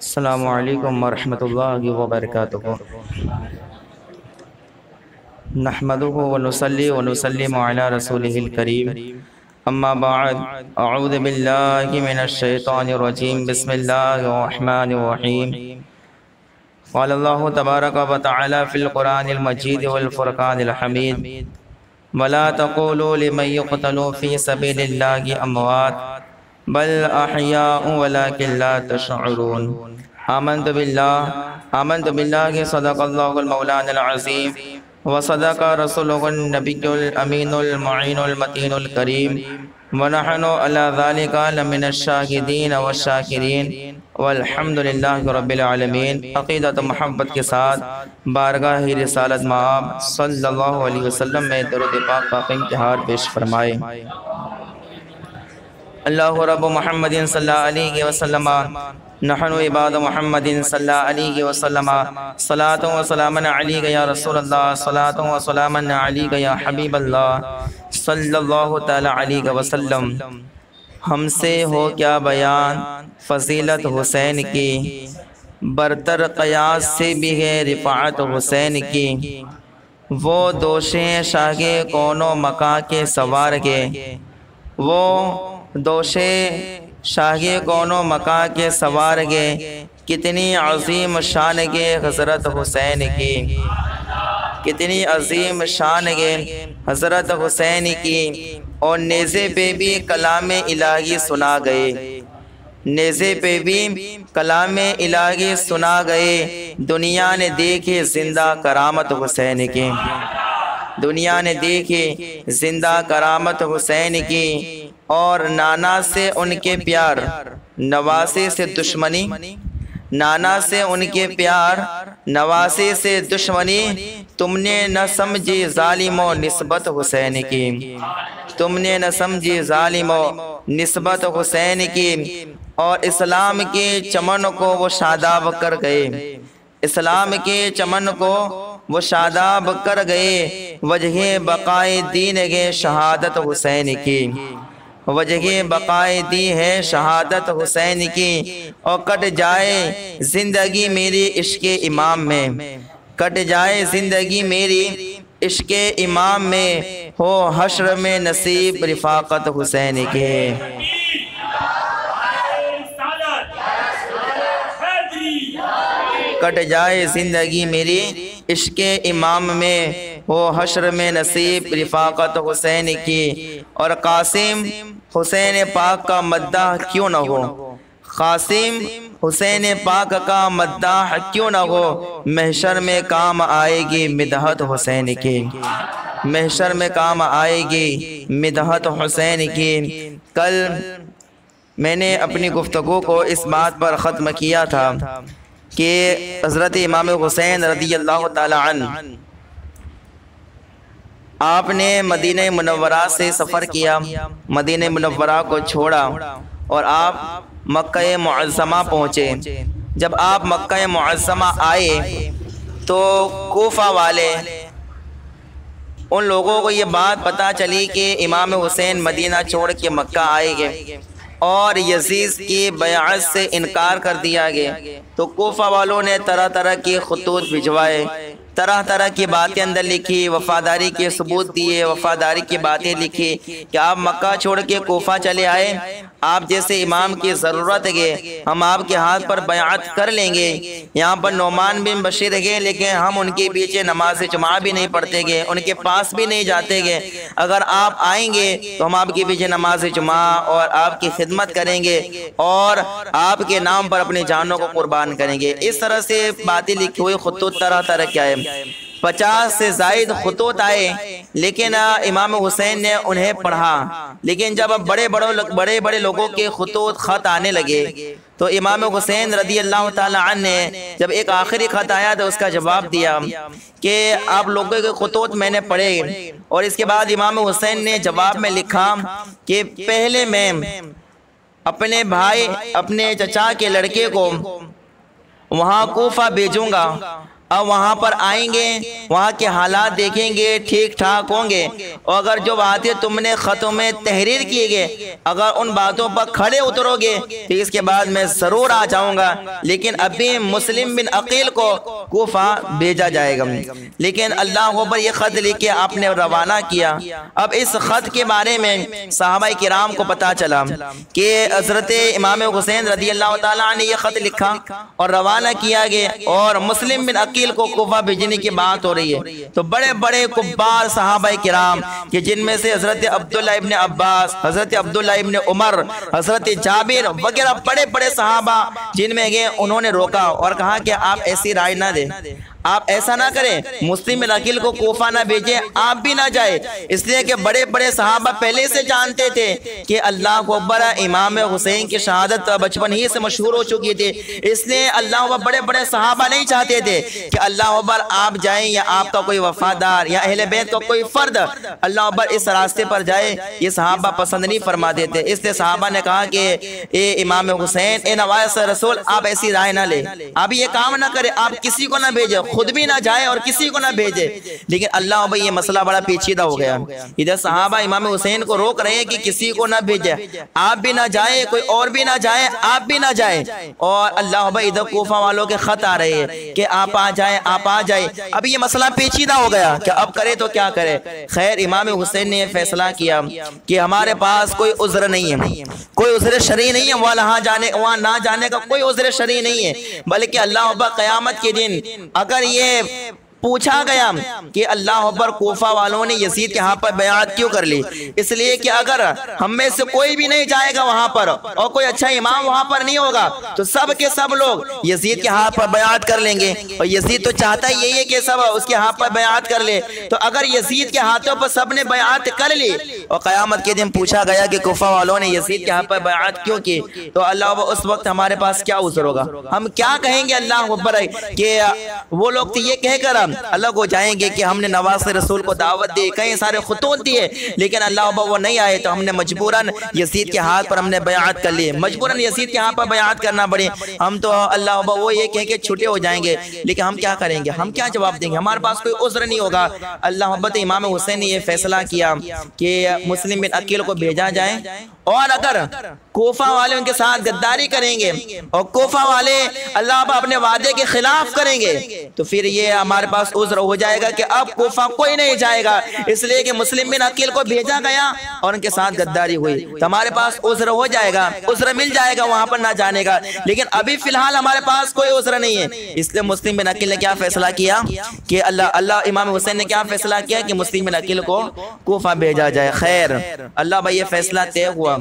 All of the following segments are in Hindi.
अस्सलामु अलैकुम वरहमतुल्लाहि वबरकातुहू। नहमदुहु व नुसल्ली व नुसल्लिमु अला रसूलिहिल करीम। अम्मा बाद, अऊज़ु बिल्लाहि मिनश शैतानिर रजीम। बिस्मिल्लाहिर रहमानिर रहीम। क़ालल्लाहु तबारक व तआला फ़िल क़ुरानिल मजीद वल फ़ुरक़ानिल हमीद। वला तक़ूलू लिमन युक़तलू फ़ी सबीलिल्लाहि अमवात बल अहयाउ वलाकिन ला तशअरून। आमन्तु बिल्लाहि सदक़ल्लाहुल मौलानाल अज़ीम व सदक़ रसूलुहुन नबियुल अमीनुल मुईनुल मतीनुल करीम व नहनु अला ज़ालिका लमिनश शाहिदीन व शाकिरीन वल्हम्दुलिल्लाहि रब्बिल आलमीन। अक़ीदत मोहब्बत के साथ बारगाह रिसालत माब सल्लल्लाहु अलैहि वसल्लम में दरूद पाक का इम्तिहान पेश फरमाए। अल्लाहु रब्बु मुहम्मदिन सल्लल्लाहु अलैहि वसल्लम नहनु इबाद मुहम्मदिन सल्लल्लाहु अलैहि वसल्लम सलातु व सलामन अलैका या रसूलल्लाह सलातु व सलामन अलैका या हबीबल्लाह सल्लल्लाहु तआला अलैहि वसल्लम। हमसे हो क्या बयान फजीलत हुसैन की, बरतर क़यास से भी है रिफ़ाअत हुसैन की। वो दोषे शागे कौनो मका के सवार के, वो दोषे शागे कौनो मका के सवार गे। कितनी अजीम शान गे हज़रत हुसैन की, कितनी अजीम शान गे हज़रत हुसैन की। और नेज़े पे भी कलाम इलाही सुना गए, नेज़े पे भी कलाम इलाही सुना गए। दुनिया ने देखे जिंदा करामत हुसैन की, दुनिया ने देखे जिंदा करामत हुसैन की। और नाना से उनके प्यार नवासे से दुश्मनी, नाना से उनके प्यार नवासे से दुश्मनी। तुमने न समझी ज़ालिमो निस्बत हुसैन की, तुमने न समझी ज़ालिमो निस्बत हुसैन की। और इस्लाम के चमन को वो शादाब कर गए, इस्लाम के चमन को वो शादाब कर गए। वजह बक़ाए दीन गे शहादत हुसैन की, वजह बक़ाए दी है शहादत हुसैन की। और कट जाए ज़िंदगी मेरी इश्क़ इमाम में, कट जाए ज़िंदगी मेरी इश्क़ इमाम में। हो हश्र में नसीब रिफ़ाक़त हुसैन के। कट जाए ज़िंदगी मेरी इश्क़ इमाम में, हो हश्र में नसीब रिफ़ाक़त हुसैन की। और कासिम हुसैन पाक का मद्दाह क्यों न हो, कासिम हुसैन पाक का मद्दाह क्यों न हो। महशर में काम आएगी मिदहत हुसैन की, महशर में काम आएगी मिदहत हुसैन की। कल मैंने अपनी गुफ्तगू को इस बात पर ख़त्म किया था कि हज़रत इमाम हुसैन रज़ियल्लाहु ताला अन्हु, आपने मदीना मुनव्वरा से सफ़र किया, मदीना मुनव्वरा को छोड़ा और आप मक्का मुअज़्ज़मा पहुँचे। जब आप मक्का मुअज़्ज़मा आए तो कूफा वाले उन लोगों को ये बात पता चली कि इमाम हुसैन मदीना छोड़ के मक्का आएंगे और यजीद की बयाअत से इनकार कर दिया गया। तो कूफा वालों ने तरह तरह के खतूत भिजवाए, तरह तरह की बातें अंदर लिखी, वफादारी के सबूत दिए, वफादारी की बातें लिखी कि आप मक्का छोड़ के कोफा चले आए, आप जैसे इमाम की ज़रूरत है, हम आपके हाथ पर बयात कर लेंगे। यहाँ पर नौमान बिन बशीर गए, लेकिन हम उनके पीछे नमाज जुमा भी नहीं पढ़ते गए, उनके पास भी नहीं जाते गए। अगर आप आएंगे तो हम आपके पीछे नमाज जुमा और आपकी खिदमत करेंगे और आपके नाम पर अपनी जानों को कुर्बान करेंगे। इस तरह से बातें लिखी हुई खतूत तरह तरह क्या है, 50 से ज़ायद खतूत आए, लेकिन इमाम हुसैन ने उन्हें पढ़ा। लेकिन जब बड़े बड़े लोगों के खतूत ख़त आने लगे तो इमाम हुसैन रज़ियल्लाहु ताला अन्हु ने जब एक आखिरी ख़त आया तो उसका जवाब दिया कि आप लोगों के खतूत मैंने पढ़े। और इसके बाद इमाम हुसैन ने जवाब में लिखा कि पहले मैं अपने भाई, अपने चचा के लड़के को वहाँ कूफा भेजूँगा अब वहाँ पर आएंगे, वहाँ के हालात देखेंगे, ठीक ठाक होंगे, और अगर जो बातें तुमने ख़तों में तहरीर किए गए, अगर उन बातों पर खड़े उतरोगे तो इसके बाद मैं ज़रूर आ जाऊँगा। लेकिन अभी मुस्लिम बिन अकील को कूफा भेजा जाएगा। लेकिन अल्लाह पर यह ख़त लेके आपने रवाना किया। अब इस ख़त के बारे में सहाबा किराम को पता चला कि हज़रत इमाम हुसैन रज़ी अल्लाह ताला ने यह ख़त लिखा और रवाना किया गया, और मुस्लिम बिन अकील को कूफा भेजने की बात हो रही है। तो बड़े बड़े कुब्बार सहाबा किराम कि जिनमें से हज़रत अब्दुल्ला इब्ने अब्बास, हज़रत अब्दुल्ला इब्ने उमर, हज़रत जाबिर वगैरह बड़े बड़े सहाबा जिनमें गए, उन्होंने रोका और कहा कि आप ऐसी राय ना दें, आप ऐसा ना करें, मुस्लिम बिन अकील को कूफा ना भेजें, आप भी ना जाए। इसलिए कि बड़े बड़े सहाबा पहले से जानते थे कि अल्लाह अकबर, इमाम हुसैन की शहादत बचपन ही से मशहूर हो चुकी थी। इसलिए अल्लाह बड़े बड़े सहाबा नहीं चाहते थे कि अल्लाह अकबर आप जाएं या आपका कोई वफादार या अहले बैत का कोई फर्द अल्लाह अकबर इस रास्ते पर जाए, ये सहाबा पसंद नहीं फरमाते थे। इसलिए सहाबा ने कहा कि ए इमाम हुसैन, ए नवाज़ रसूल, आप ऐसी राय ना ले, आप ये काम ना करें, आप किसी को ना भेजे, खुद भी ना जाए और किसी को ना भेजे। लेकिन अल्लाह भाई ये मसला बड़ा पेचीदा हो गया। इधर सहाबा इमाम हुसैन को रोक रहे हैं कि किसी को ना भेजे, आप भी ना जाए, कोई और भी ना जाए, आप भी ना जाए। और अल्लाह भाई इधर कूफा वालों के खत आ रहे हैं कि आप आ जाए, आप आ जाए। अब ये मसला पेचीदा हो गया कि अब करे तो क्या करे। खैर इमाम हुसैन ने फैसला किया कि हमारे पास कोई उज़्र नहीं है, कोई उज़्र शरई नहीं है, वहाँ ना जाने का कोई उज़्र शरई नहीं है। बल्कि अल्लाह क़यामत के दिन अगर ये पूछा गया कि अल्लाह अकबर कूफा वालों ने यजीद के यहाँ पर बयात क्यों कर ली, इसलिए कि अगर हम में से कोई भी नहीं जाएगा वहाँ पर और कोई अच्छा इमाम वहाँ पर नहीं होगा तो सब के सब लोग यजीद के हाथ पर बयात कर लेंगे। और यजीद तो चाहता ही यही है कि सब उसके हाथ पर बयात कर ले। तो अगर यजीद के हाथों पर सब ने बयात कर ली और क़यामत के दिन पूछा गया कि कूफा वालों ने यजीद के हाथ पर बयात क्यों की, तो अल्लाह उस वक्त हमारे पास क्या उज़्र होगा, हम क्या कहेंगे अल्लाह अकबर कि वो लोग तो ये कहकर अलग हो जाएंगे कि हमने नवाज़ रसूल को दावत दी, कई सारे खुतूत दिए, लेकिन अल्लाह अकबर वो नहीं आए तो हमने मजबूरन यजीद के हाथ पर हमने बयात कर ली, मजबूरन यजीद के हाथ पर बयात करना पड़े। हम तो अल्लाह अकबर वो ये कह के छुटे हो जाएंगे, लेकिन हम क्या करेंगे, हम क्या जवाब देंगे, हमारे पास कोई उज़्र नहीं होगा। अल्लाह अकबर इमाम हुसैन ने यह फैसला किया कि मुस्लिम बिन अकील को भेजा जाए, और अगर कूफा वाले उनके साथ गद्दारी करेंगे और कूफा वाले अल्लाह अपने वादे के खिलाफ करेंगे तो फिर ये हमारे पास उज़्र हो जाएगा कि अब कूफा कोई नहीं जाएगा, इसलिए कि मुस्लिम बिन अकील को भेजा गया और उनके साथ गद्दारी हुई तो हमारे पास उज़्र हो जाएगा, उज़्र मिल जाएगा वहां पर ना जाने का। लेकिन अभी फिलहाल हमारे पास कोई उज़्र नहीं है, इसलिए मुस्लिम बिन अकील ने क्या फैसला किया कि इमाम हुसैन ने क्या फैसला किया कि मुस्लिम बिन अकील को कूफा भेजा जाए। खैर अल्लाह भाई ये फैसला तय हुआ,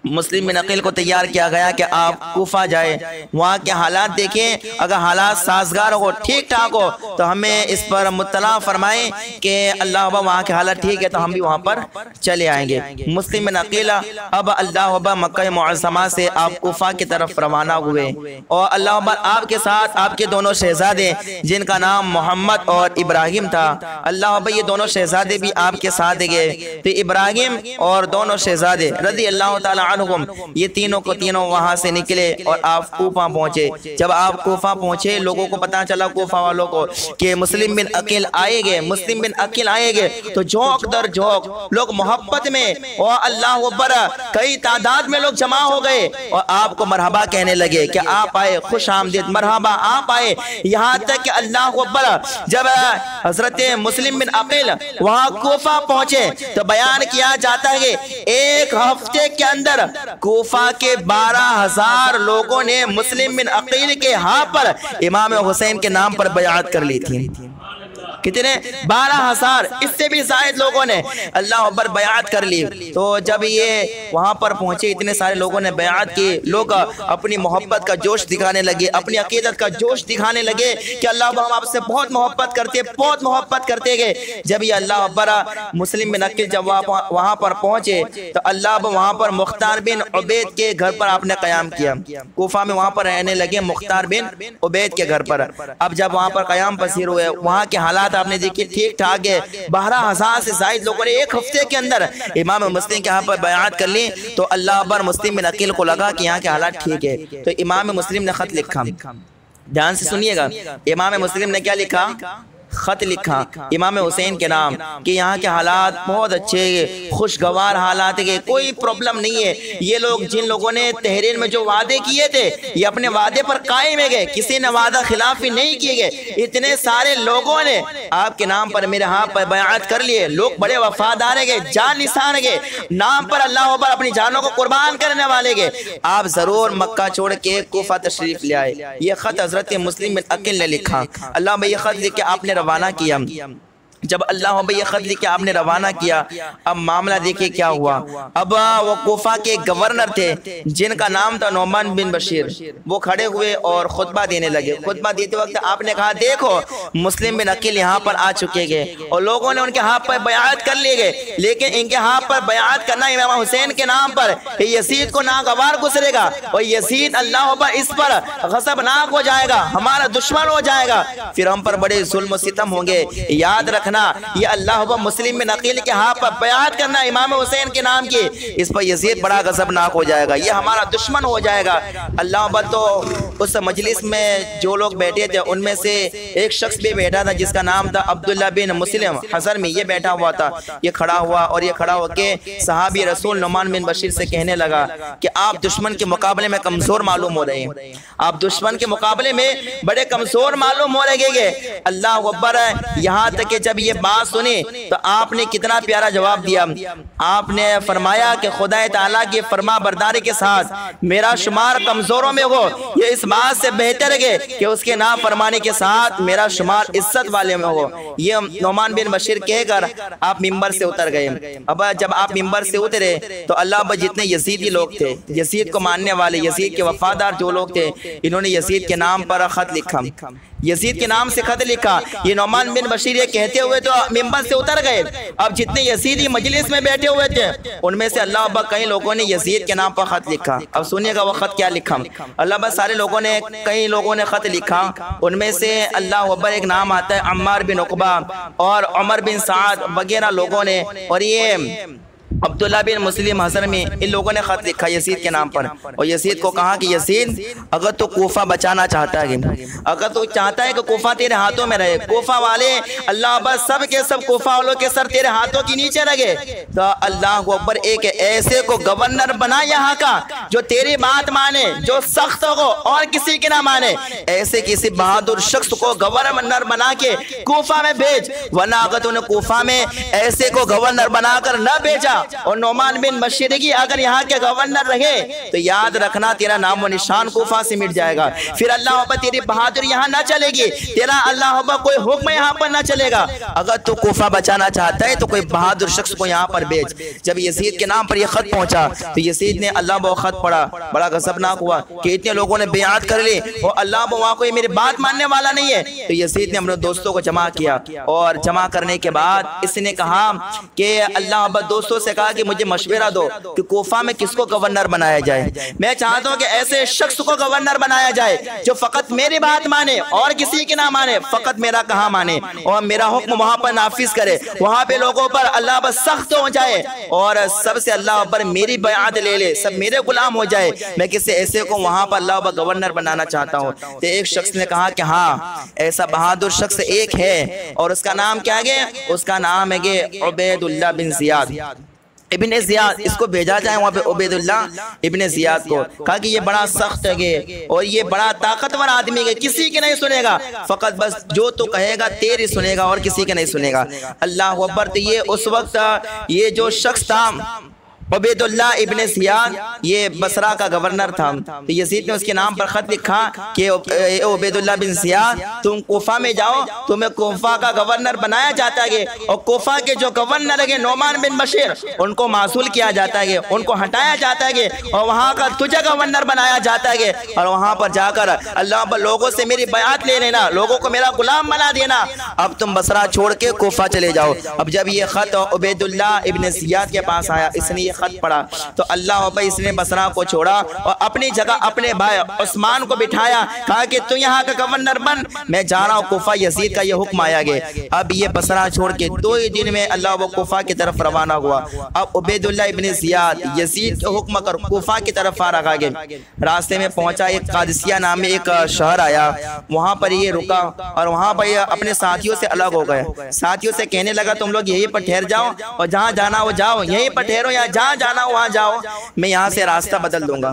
मुस्लिम बिन अकील को तैयार किया गया कि आप कूफा जाए, वहाँ के हालात देखें, अगर हालात साजगार हो, ठीक ठाक हो तो हमें इस पर मुत्तला फरमाएं कि अल्लाह वहाँ के हालात ठीक है तो हम भी वहाँ पर चले आएंगे। मुस्लिम बिन अकील अब अल्लाह मक्का मुअज़्ज़मा से आप कूफा की तरफ रवाना हुए और अल्लाह आपके साथ आपके दोनों शहजादे जिनका नाम मोहम्मद और इब्राहिम था, अल्लाह ये दोनों शहजादे भी आपके साथ गए। तो इब्राहिम और दोनों शहजादे रज़ी अल्लाह ताला ये तीनों को तीनों वहां से निकले और आप कूफा पहुंचे। जब आप कूफा पहुंचे लोगों को पता चला, कूफा वालों को, कि मुस्लिम बिन अकील आएंगे, मुस्लिम बिन अकील आएंगे, तो झोंक दर झोंक लोग मोहब्बत में और अल्लाह अकबर कई तादाद में लोग जमा हो गए और आपको मरहबा कहने लगे कि आप आए, खुश आमदीद, मरहबा आप आए। यहाँ तक कि अल्लाह अकबर जब हजरत मुस्लिम बिन अकील वहां कूफा पहुंचे तो बयान किया जाता है कि एक हफ्ते के अंदर कूफा के 12,000 लोगों ने मुस्लिम बिन अकील के हाथ पर इमाम हुसैन के नाम पर बयात कर ली थी। कितने? 12,000, इससे भी ज़ायद लोगों ने अल्लाह अकबर बयात कर ली। तो जब ये वहाँ पर पहुँचे, इतने सारे लोगों ने बयात की, लोग अपनी मोहब्बत का जोश दिखाने लगे, अपनी अकीदत का जोश दिखाने लगे कि अल्लाह हम आपसे बहुत मोहब्बत करते, बहुत मोहब्बत करते गए। जब ये अल्लाह अकबर मुस्लिम बिन अकील जब वहाँ पर पहुँचे तो अल्लाह वहाँ पर मुख्तार बिन उबैद के घर पर आपने क़याम किया। कूफा में वहाँ पर रहने लगे मुख्तार बिन उबैद के घर पर। अब जब वहाँ पर क़याम पसीर हुए, वहाँ के हालात आपने देखिए ठीक ठाक है। 12,000 से ज़ायद लोगों ने एक हफ्ते के अंदर इमाम मुस्लिम के यहाँ पर बयात कर ली। तो अल्लाह अकबर मुस्लिम बिन अकील को लगा कि यहाँ के हालात ठीक है, तो इमाम मुस्लिम ने खत लिखा ध्यान से सुनिएगा, इमाम मुस्लिम ने क्या लिखा, खत लिखा इमाम हुसैन के नाम कि यहाँ के हालात बहुत अच्छे, खुशगवार हालात के, कोई प्रॉब्लम नहीं है। ये लोग, जिन लोगों ने तहरीर में जो वादे किए थे, ये अपने वादे पर कायम है गए, किसी ने वादा खिलाफी नहीं किए गए। इतने सारे लोगों ने आपके नाम पर मेरे हाथ पर बयात कर लिए, लोग बड़े वफादार गए, जान निशान गए, नाम पर अल्लाह पर अपनी जानों को कुर्बान करने वाले गए। आप जरूर मक्का छोड़ के कोफा तशरीफ ले आए। ये खत हजरत मुस्लिम बिन अकील ने लिखा। अल्लाह में ये खत लिख के आपने रवाना किया। जब अल्लाह ये खत लिख के आपने रवाना किया, अब मामला देखिए क्या हुआ। अब वो कोफा के गवर्नर थे जिनका नाम था नोमान बिन बशीर, वो खड़े हुए और खुतबा देने लगे। खुतबा देते वक्त आपने कहा, देखो मुस्लिम बिन अकील यहाँ पर आ चुके गए और लोगों ने उनके हाथ पर बयात कर लिए गए, लेकिन इनके हाथ पर बयात करना इमाम हुसैन के नाम पर यजीद को नागवार गुजरेगा और यजीद अल्लाह पर इस पर गज़बनाक हो जाएगा, हमारा दुश्मन हो जाएगा, फिर हम पर बड़े जुल्म सितम होंगे। याद रखना, ये अल्लाह मुस्लिम बिन अकील के हाथ पर बयात करना इमाम हुसैन के नाम की, इस पर यजीद बड़ा गज़बनाक हो जाएगा, ये हमारा दुश्मन हो जाएगा। अल्लाह तो उस मजलिस में जो लोग बैठे थे उनमें से एक शख्स भी बैठा था जिसका नाम था अब्दुल्ला बिन मुस्लिम हज़र में, ये बैठा हुआ था। ये खड़ा हुआ और ये खड़ा होके सहाबी रसूल नोमान बिन बशीर से कहने लगा कि आप दुश्मन के मुकाबले में कमजोर मालूम हो रहे हैं, आप दुश्मन के मुकाबले में बड़े कमजोर मालूम हो रहे। अल्लाह अकबर। यहाँ तक कि जब ये बात सुनी तो आपने कितना प्यारा जवाब दिया। आपने फरमाया कि खुदा ताला की फरमा बरदारी के साथ मेरा शुमार कमजोरों में हो, ये इस बात से बेहतर है कि उसके ना फरमाने के साथ मेरा शुमार इज्जत वाले में हो। ये नोमान बिन बशीर कहकर आप मिंबर से उतर गए। अब जब आप मिंबर से उतरे तो अल्लाह पर जितने यजीदी लोग थे, यजीद को मानने वाले, यजीद के वफादार जो लोग थे, इन्होंने यजीद के नाम पर खत लिखा, यजीद के नाम से खत लिखा। ये नोमान बिन बशीर ये कहते हुए तो मिंबर से उतर गए। अब जितने यजीदी मजलिस में बैठे हुए थे उनमें से अल्लाह अब्बा कई लोगों ने यजीद के नाम पर खत लिखा। अब सुनिएगा वो खत क्या लिखा। अल्लाह अब्बा सारे लोगों ने, कई लोगों ने खत लिखा, उनमें से अल्लाह अब्बा एक नाम आता है अम्मार बिन उकबा और उमर बिन साद वगैरह लोगों ने, और ये अब्दुल्ला बिन मुस्लिम हज़र में, इन लोगों ने खत लिखा यजीद के नाम पर। और यजीद को कहा कि यजीद, अगर तो कोफा बचाना चाहता है, अगर तो चाहता है कि कोफा तेरे हाथों में रहे, कोफा वाले अल्लाह अब्बर सब के सब कोफा वालों के सर तेरे हाथों के नीचे लगे, तो अल्लाह अब्बर एक ऐसे को गवर्नर बना यहाँ का जो तेरी बात माने, जो सख्त हो और किसी की ना माने, ऐसे किसी बहादुर शख्स को गवर्नर बना के कोफा में भेज, वरना अगर तूने कोफा में ऐसे को गवर्नर बनाकर न भेजा और नोमान बिन बशीर की अगर यहाँ के गवर्नर रहे तो याद रखना तेरा नाम व निशान कोफा से मिट जाएगा। फिर अल्लाह अब्बा तेरी बहादुरी यहाँ न चलेगी, तेरा अल्लाह अब्बा कोई हुक्म यहाँ पर न चलेगा। अगर तू कोफा बचाना चाहता है तो कोई बहादुर शख्स को यहाँ पर भेज। जब यजीद के नाम पर यह खत पहुंचा तो यजीद ने अल्लाह वो खत पढ़ा, बड़ा गज़बनाक हुआ कि इतने लोगों ने बेयात कर ली और अल्लाह वहाँ कोई मेरी बात मानने वाला नहीं है। तो यजीद ने अपने दोस्तों को जमा किया और जमा करने के बाद इसने कहा कि अल्लाह अब्बा दोस्तों से कहा कि मुझे मशवरा दो कि कोफा में किसको गवर्नर बनाया जाए। मैं चाहता हूं कि ऐसे शख्स को गवर्नर बनाया जाए जो फकत मेरी बात माने और किसी की ना माने, फकत मेरा कहा माने और मेरा हुक्म वहां पर नाफिज करे, वहां पे लोगों पर अल्लाह पर सख्त हो जाए और सबसे अल्लाह पर मेरी बयात ले ले, सब मेरे गुलाम हो जाए। मैं किसी ऐसे को वहां पर अल्लाह पर गवर्नर बनाना चाहता हूँ। तो एक शख्स ने कहा कि हाँ, ऐसा बहादुर शख्स एक है और उसका नाम क्या है, उसका नाम है उबैदुल्लाह बिन जियाद इब्ने जियाद, इसको भेजा जाए वहाँ पे उबैदुल्लाह इब्ने जियाद को। कहा कि ये बड़ा सख्त है और ये बड़ा ताकतवर आदमी है, किसी की नहीं सुनेगा, फकत बस जो तो कहेगा तेरी सुनेगा और किसी के नहीं सुनेगा। अल्लाह अकबर। तो ये उस वक्त ये जो शख्स था उबैदुल्लाह इब्ने जियाद, ये बसरा का गवर्नर था। तो यजीद ने उसके नाम पर खत लिखा कि उबैदुल्लाह बिन जियाद, तुम कोफा में जाओ, तुम्हें कोफा का गवर्नर बनाया जाता है और कोफा के जो गवर्नर है नोमान बिन बशीर, उनको मासूल किया जाता है, उनको हटाया जाता है और वहाँ का तुझे गवर्नर बनाया जाता है और वहाँ पर जाकर अल्लाह पर लोगों से मेरी बयात ले लेना, लोगों को मेरा गुलाम बना देना, अब तुम बसरा छोड़ के कोफा चले जाओ। अब जब ये खत उबैदुल्लाह इब्ने जियाद के पास आया, इसने खत पढ़ा तो अल्लाह अकबर इसने बसरा को छोड़ा और अपनी जगह अपने भाई उस्मान को बिठाया, कहा कि तू यहाँ का गवर्नर बन, मैं जा रहा हूँ कोफा, यजीद का ये हुक्म आया गया। अब ये बसरा छोड़ के 2 ही दिन में अल्लाह वो कोफा की तरफ रवाना हुआ। अब उबैदुल्लाह इब्न ज़ियाद यजीद के हुक्म कर कोफा की तरफ आ रहा गया। रास्ते में पहुंचा, एक कादिसिया नाम में एक शहर आया, वहां पर ये रुका और वहां पर ये अपने साथियों से अलग हो गए। साथियों से कहने लगा तुम लोग यहीं पर ठहर जाओ और जहाँ जाना हो जाओ, यहीं पर ठहरो, या जहाँ जाना हो वहाँ जाओ, मैं यहाँ से रास्ता बदल दूंगा।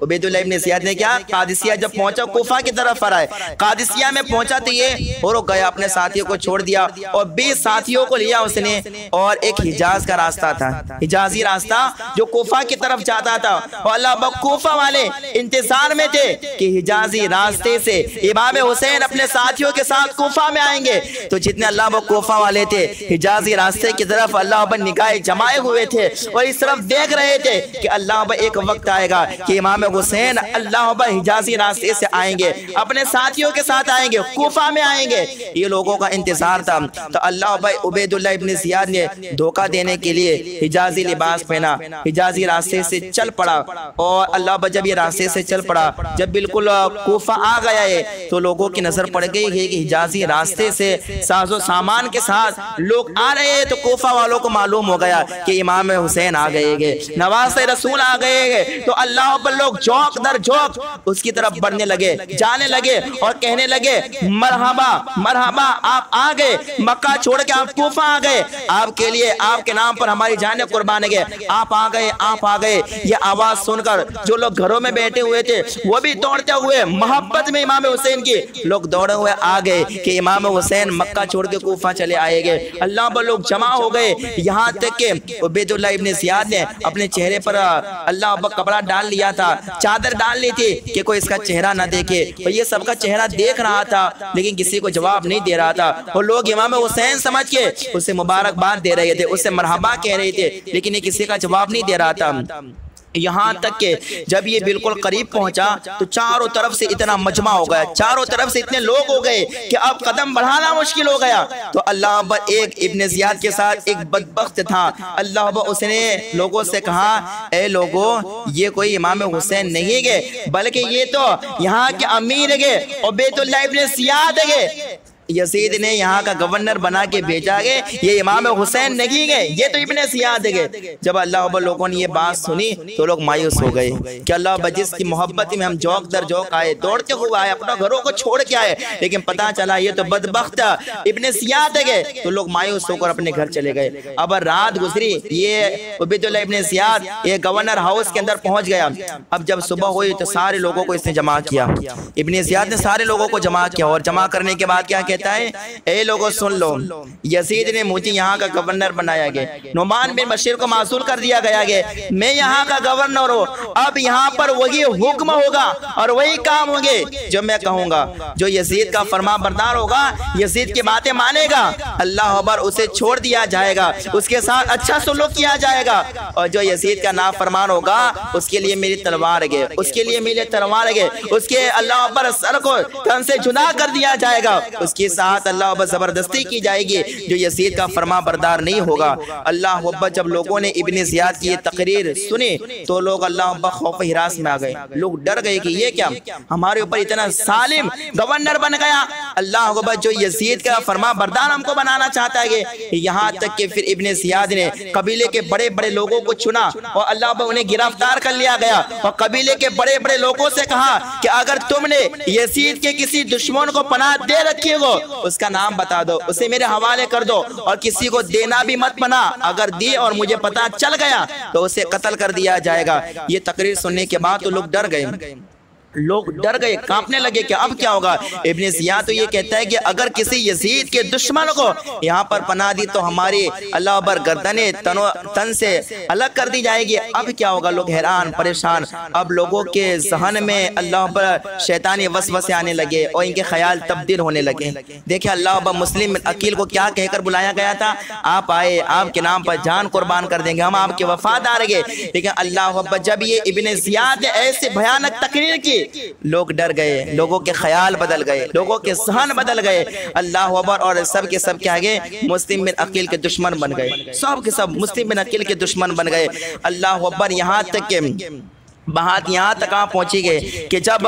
उबैदुल्लाह इब्न ज़ियाद ने क्या, कादिसिया जब पहुंचा कोफा की तरफ आ रहा है, कादिसिया में पहुंचा तो ये और गया, अपने साथियों को छोड़ दिया और 20 साथियों को लिया उसने, और एक हिजाज का रास्ता था, हिजाजी रास्ता जो कोफा की तरफ जाता था। और अल्लाह कोफा वाले इंतजार में थे कि हिजाजी रास्ते से इमाम हुसैन अपने साथियों के साथ कोफा में आएंगे। तो जितने अल्लाह कोफा वाले थे हिजाजी रास्ते की तरफ अल्लाह निगाहें जमाए हुए थे और इस तरफ देख रहे थे कि अल्लाह एक वक्त आएगा कि इमाम हुसैन अल्लाह हिजाजी रास्ते से आएंगे, अपने साथियों के साथ आएंगे, कोफा में आएंगे। ये लोगों का इंतजार था। तो अल्लाह उबैदुल्लाह इब्न ज़ियाद ने धोखा देने के लिए हिजाजी लिबास पहना, हिजाजी रास्ते से चल पड़ा। और अल्लाह जब ये रास्ते से चल पड़ा, जब बिल्कुल कोफा आ गया है तो लोगों की नजर पड़ गई है कि हिजाजी रास्ते से साजो सामान के साथ लोग आ रहे हैं। तो कोफा वालों को मालूम हो गया कि इमाम हुसैन आ गए, नवासे रसूल आ गए। तो अल्लाह पर लोग झोंक दर झोंक उसकी तरफ बढ़ने लगे, जाने लगे और कहने लगे मरहबा मरहबा, आप आ गए, मक्का छोड़ के आप कोफा आ गए, आपके लिए आपके नाम पर हमारी जानें कुर्बान गए, आप आ गए, आप आ गए। ये आवाज सुनकर जो लोग घरों में बैठे हुए थे वो भी दौड़ते हुए मोहब्बत में इमाम हुसैन की लोग दौड़े हुए आ गए कि इमाम हुसैन मक्का छोड़ के कोफा चले आएंगे। अल्लाह पर लोग जमा हो गए, यहाँ तक के उबैदुल्लाह इब्न ज़ियाद ने अपने चेहरे पर अल्लाह पर कपड़ा डाल लिया था, चादर डाल ली थी कि कोई इसका चेहरा ना देखे। और ये सबका चेहरा देख रहा था लेकिन किसी को जवाब नहीं दे रहा था। और लोग इमाम हुसैन समझ के उसे मुबारकबाद दे रहे थे, उसे मरहबा कह रहे थे, लेकिन ये किसी का जवाब नहीं दे रहा था। यहाँ तक के जब ये बिल्कुल करीब पहुंचा तो चारों तरफ से इतना मजमा हो गया, चारों तरफ से इतने लोग हो गए कि अब कदम बढ़ाना मुश्किल हो गया। तो अल्लाह पर एक इब्न ज़ियाद के साथ एक बदबख्त था, अल्लाह पर उसने लोगों से कहा, ए लोगों, ये कोई इमाम हुसैन नहीं गए बल्कि ये तो यहाँ के अमीर गए, उबैदुल्लाह इब्न ज़ियाद गए। यजीद ने यहाँ का गवर्नर बना के भेजा गए, ये इमाम हुसैन नहीं गए, ये तो इब्न ज़ियाद गए। जब अल्लाह लोगों ने ये बात सुनी तो लोग मायूस हो गए कि अल्लाह जिसकी मोहब्बत में हम जौक दर जौक आए, दौड़ते हुए आए, अपना घरों को छोड़ के आए, लेकिन पता चला ये तो बदबख्त इब्न ज़ियाद गए। तो लोग मायूस होकर अपने घर चले गए। अब रात गुजरी, ये उबैदुल्लाह इब्न ज़ियाद ये गवर्नर हाउस के अंदर पहुंच गया। अब जब सुबह हुई तो सारे लोगों को इसने जमा किया, इब्न ज़ियाद ने सारे लोगों को जमा किया। और जमा करने के बाद क्या कहता है, ए लोगों सुन लो, यजीद ने मुझे यहाँ का गवर्नर बनाया गया, नुमान बिन बशीर को मासूल कर दिया गया है, मैं यहाँ का गवर्नर हूँ। अब यहाँ पर वही हुक्म होगा और वही काम होंगे जो मैं कहूँगा। जो यजीद का फरमा बरदार होगा, यजीद की बातें मानेगा, अल्लाह अकबर उसे छोड़ दिया जाएगा, उसके साथ अच्छा सलूक किया जाएगा। और जो यजीद का नाफरमान होगा उसके लिए मेरी तलवार है, उसके लिए मेरी तलवार है, उसके अल्लाह अकबर सर को तन से जुदा कर दिया जाएगा, उसके साथ अल्लाह अकबर जबरदस्ती की जाएगी। जो यजीद का फरमा बरदार नहीं होगा। अल्लाह अकबर जब लोगों ने इब्न ज़ियाद की ये तकरीर सुनी तो लोग अल्लाह अकबर खौफ हिरास में आ गए, लोग डर गए कि ये क्या, हमारे ऊपर इतना सालिम गवर्नर बन गया, अल्लाह अकबर जो यजीद का फरमा बरदार हमको बनाना चाहता है। यहाँ तक कि फिर इब्न ज़ियाद ने कबीले के बड़े बड़े लोगों को चुना और अल्लाह अकबर उन्हें गिरफ्तार कर लिया गया और कबीले के बड़े बड़े लोगों से कहा कि अगर तुमने यजीद के किसी दुश्मन को पनाह दे रखी हो उसका नाम बता दो, उसे मेरे हवाले कर दो और किसी को देना भी मत बना, अगर दी और मुझे पता चल गया तो उसे कत्ल कर दिया जाएगा। ये तकरीर सुनने के बाद तो लोग डर गए, लोग डर गए, कांपने लगे कि अब क्या होगा। इब्न ज़ियाद तो ये कहता है कि अगर किसी यजीद के दुश्मन को यहाँ पर पनाह दी तो हमारी अल्लाह पर गर्दने तन से अलग कर दी जाएगी। अब क्या होगा, लोग हैरान परेशान। अब लोगों के जहन में अल्लाह पर शैतानी वसवसे आने लगे और इनके ख्याल तब्दील होने लगे। देखिए अल्लाह पर मुस्लिम अकील को क्या कहकर बुलाया गया था, आप आए, आपके नाम पर जान कुर्बान कर देंगे, हम आपके वफादार हैं। लेकिन अल्लाह पर जब ये इब्न ज़ियाद ने ऐसे भयानक तकरीर की लोग डर गए, लोगों के ख्याल बदल गए, लोगों के सहन बदल गए। अल्लाह अकबर। और सब के सब क्या गए, मुस्लिम बिन अकील के दुश्मन बन गए, सब के सब मुस्लिम बिन अकील के दुश्मन बन गए। अल्लाह अकबर। यहाँ तक के बात यहाँ तक पहुंची गए कि जब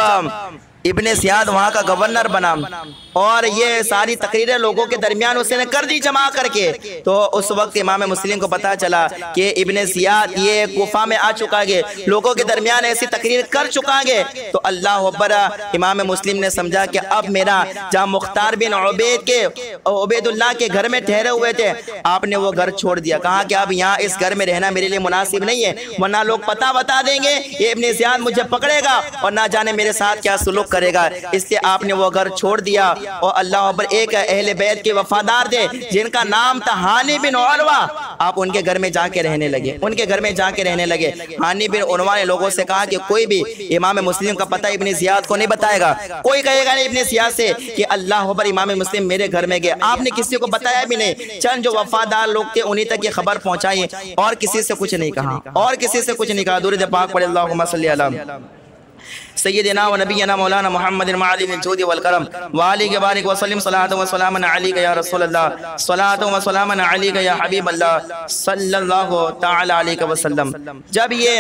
इब्ने ज़ियाद वहाँ का गवर्नर बना और ये सारी तकरीरें लोगों के दरमियान उसने कर दी जमा करके, तो उस वक्त इमाम मुस्लिम को पता चला कि इब्ने ज़ियाद ये कुफा में आ चुका है, लोगों के दरमियान ऐसी तकरीर कर चुका है। तो अल्लाह अकबर। इमाम मुस्लिम ने समझा कि अब मेरा जहाँ मुख्तार बिन उबैदुल्लाह के घर में ठहरे हुए थे, आपने वो घर छोड़ दिया। कहा कि अब यहाँ इस घर में रहना मेरे लिए मुनासिब नहीं है, वरना लोग पता बता देंगे, ये इब्ने ज़ियाद मुझे पकड़ेगा और ना जाने मेरे साथ क्या सुलूक करेगा, इसलिए आपने वो घर छोड़ दिया। और अल्लाह अकबर। एक अहले बैत के वफादार थे जिनका नाम था हानी बिन उरवा, आप उनके घर में जाके रहने लगे, उनके घर में जाके रहने लगे। हानी बिन उरवा ने लोगों से कहा कि कोई भी इमाम मुस्लिम का पता इब्ने ज़ियाद को नहीं बताएगा, कोई कहेगा नहीं इब्ने ज़ियाद से कि अल्लाह अकबर इमाम मुस्लिम मेरे घर में गए। आपने किसी को बताया भी नहीं, चंद जो वफादार लोग थे उन्हीं तक ये खबर पहुंचाई, और किसी से कुछ नहीं कहा, और किसी से कुछ नहीं कहा। दुरूद पाक पढ़े अल्लाहुम्मा सल्ली अला सय्यदिना व नबियना मौलाना मुहम्मदिन मालिमिल जूद वल करम व आलिहि बारिक व सल्लिम सलातु व सलामन अलैका या रसूल अल्लाह सलातु व सलामन अलैका या हबीब अल्लाह सल्लल्लाहु तआला अलैहि वसल्लम। जब ये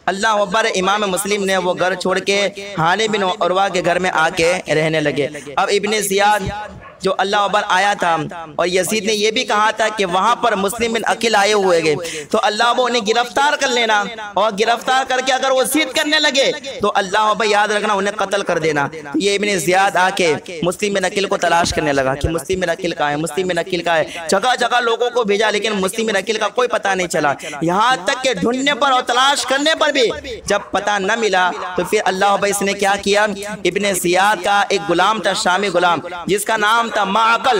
अल्लाह अकबर इमाम मुस्लिम ने वो घर छोड़ के हानी बिन उरवा के घर में आके रहने लगे। अब इब्ने ज़ियाद जो अल्लाह अकबर आया था और यजीद ने यह भी कहा था कि वहां पर मुस्लिम बिन अकील आए हुए गए, तो अल्लाह वो उन्हें गिरफ्तार कर लेना, और गिरफ्तार करके अगर वो जिद करने लगे तो अल्लाह अकबर याद रखना उन्हें कत्ल कर देना। ये इब्ने ज़ियाद आके मुस्लिम बिन अकील को तलाश करने लगा कि मुस्लिम बिन अकील कहाँ है, मुस्लिम बिन अकील कहाँ है। जगह जगह लोगों को भेजा लेकिन मुस्लिम बिन अकील का कोई पता नहीं चला। यहाँ तक के ढूंढने पर और तलाश करने पर भी जब पता न मिला तो फिर अल्लाह अकबर इसने क्या किया, इब्ने ज़ियाद का एक गुलाम था, शामी गुलाम, जिसका नाम था माअकल।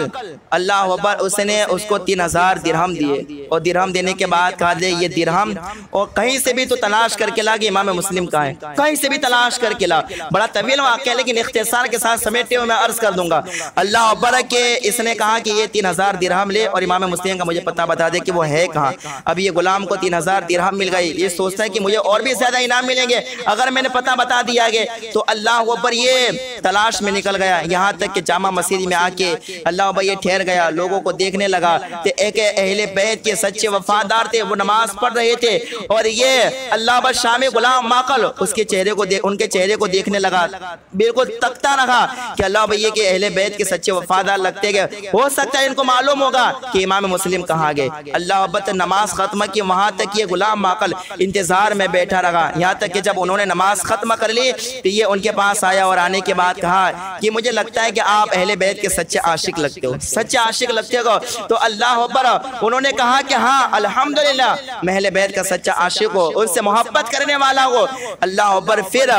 अल्लाह अकबर। उसने उसको 3000 दिरहम दिए, और दिरहम देने के बाद कहा दे ये दिरहम और कहीं से भी तो तलाश करके ला कि इमाम मुस्लिम कहाँ है, कहीं से भी तलाश करके ला। बड़ा तवील वाक़या लेकिन इख्तिसार के साथ समेटे हुए मैं अर्ज कर दूंगा। अल्लाह अकबर के इसने कहा कि ये 3000 दिरहम ले और इमाम मुस्लिम का मुझे पता बता दे कि वो है कहाँ। अब ये गुलाम को 3000 दिरहम मिल गई, ये सोचता है कि मुझे और भी ज्यादा इनाम मिलेंगे अगर मैंने पता बता दिया गया। तो अल्लाह अकबर ये तलाश में निकल गया, यहाँ तक कि जामा मस्जिद में आके अल्लाह अकबर ये ठहर गया, लोगों को देखने लगा। तो एक अहले बैत के सच्चे वफादार थे, वो नमाज पढ़ रहे थे, और ये अल्लाह अकबर शामी गुलाम माकल उसके चेहरे को उनके चेहरे को देखने लगा, बिल्कुल तकता रहा कि अल्लाह भैया के अहले बैत के सच्चे वफादार लगते गए। हो सकता है इनको मालूम होगा कि इमाम मुस्लिम कहाँ गए। अल्लाह अकबर नमाज खत्म की, वहां तक ये गुलाम माकल इंतजार में बैठा रहा। यहाँ तक कि जब उन्होंने नमाज खत्म कर ली तो ये उनके पास आया और आने के बाद कहा कि मुझे लगता है कि आप अहले बैत के सच्चे आशिक लगते हो, सच्चे आशिक लगते हो। तो अल्लाह अकबर उन्होंने कहा कि हाँ अल्हम्दुलिल्लाह मैं अहले बैत का सच्चा आशिक हो, उनसे मोहब्बत करने वाला हो। अल्लाह अकबर फिर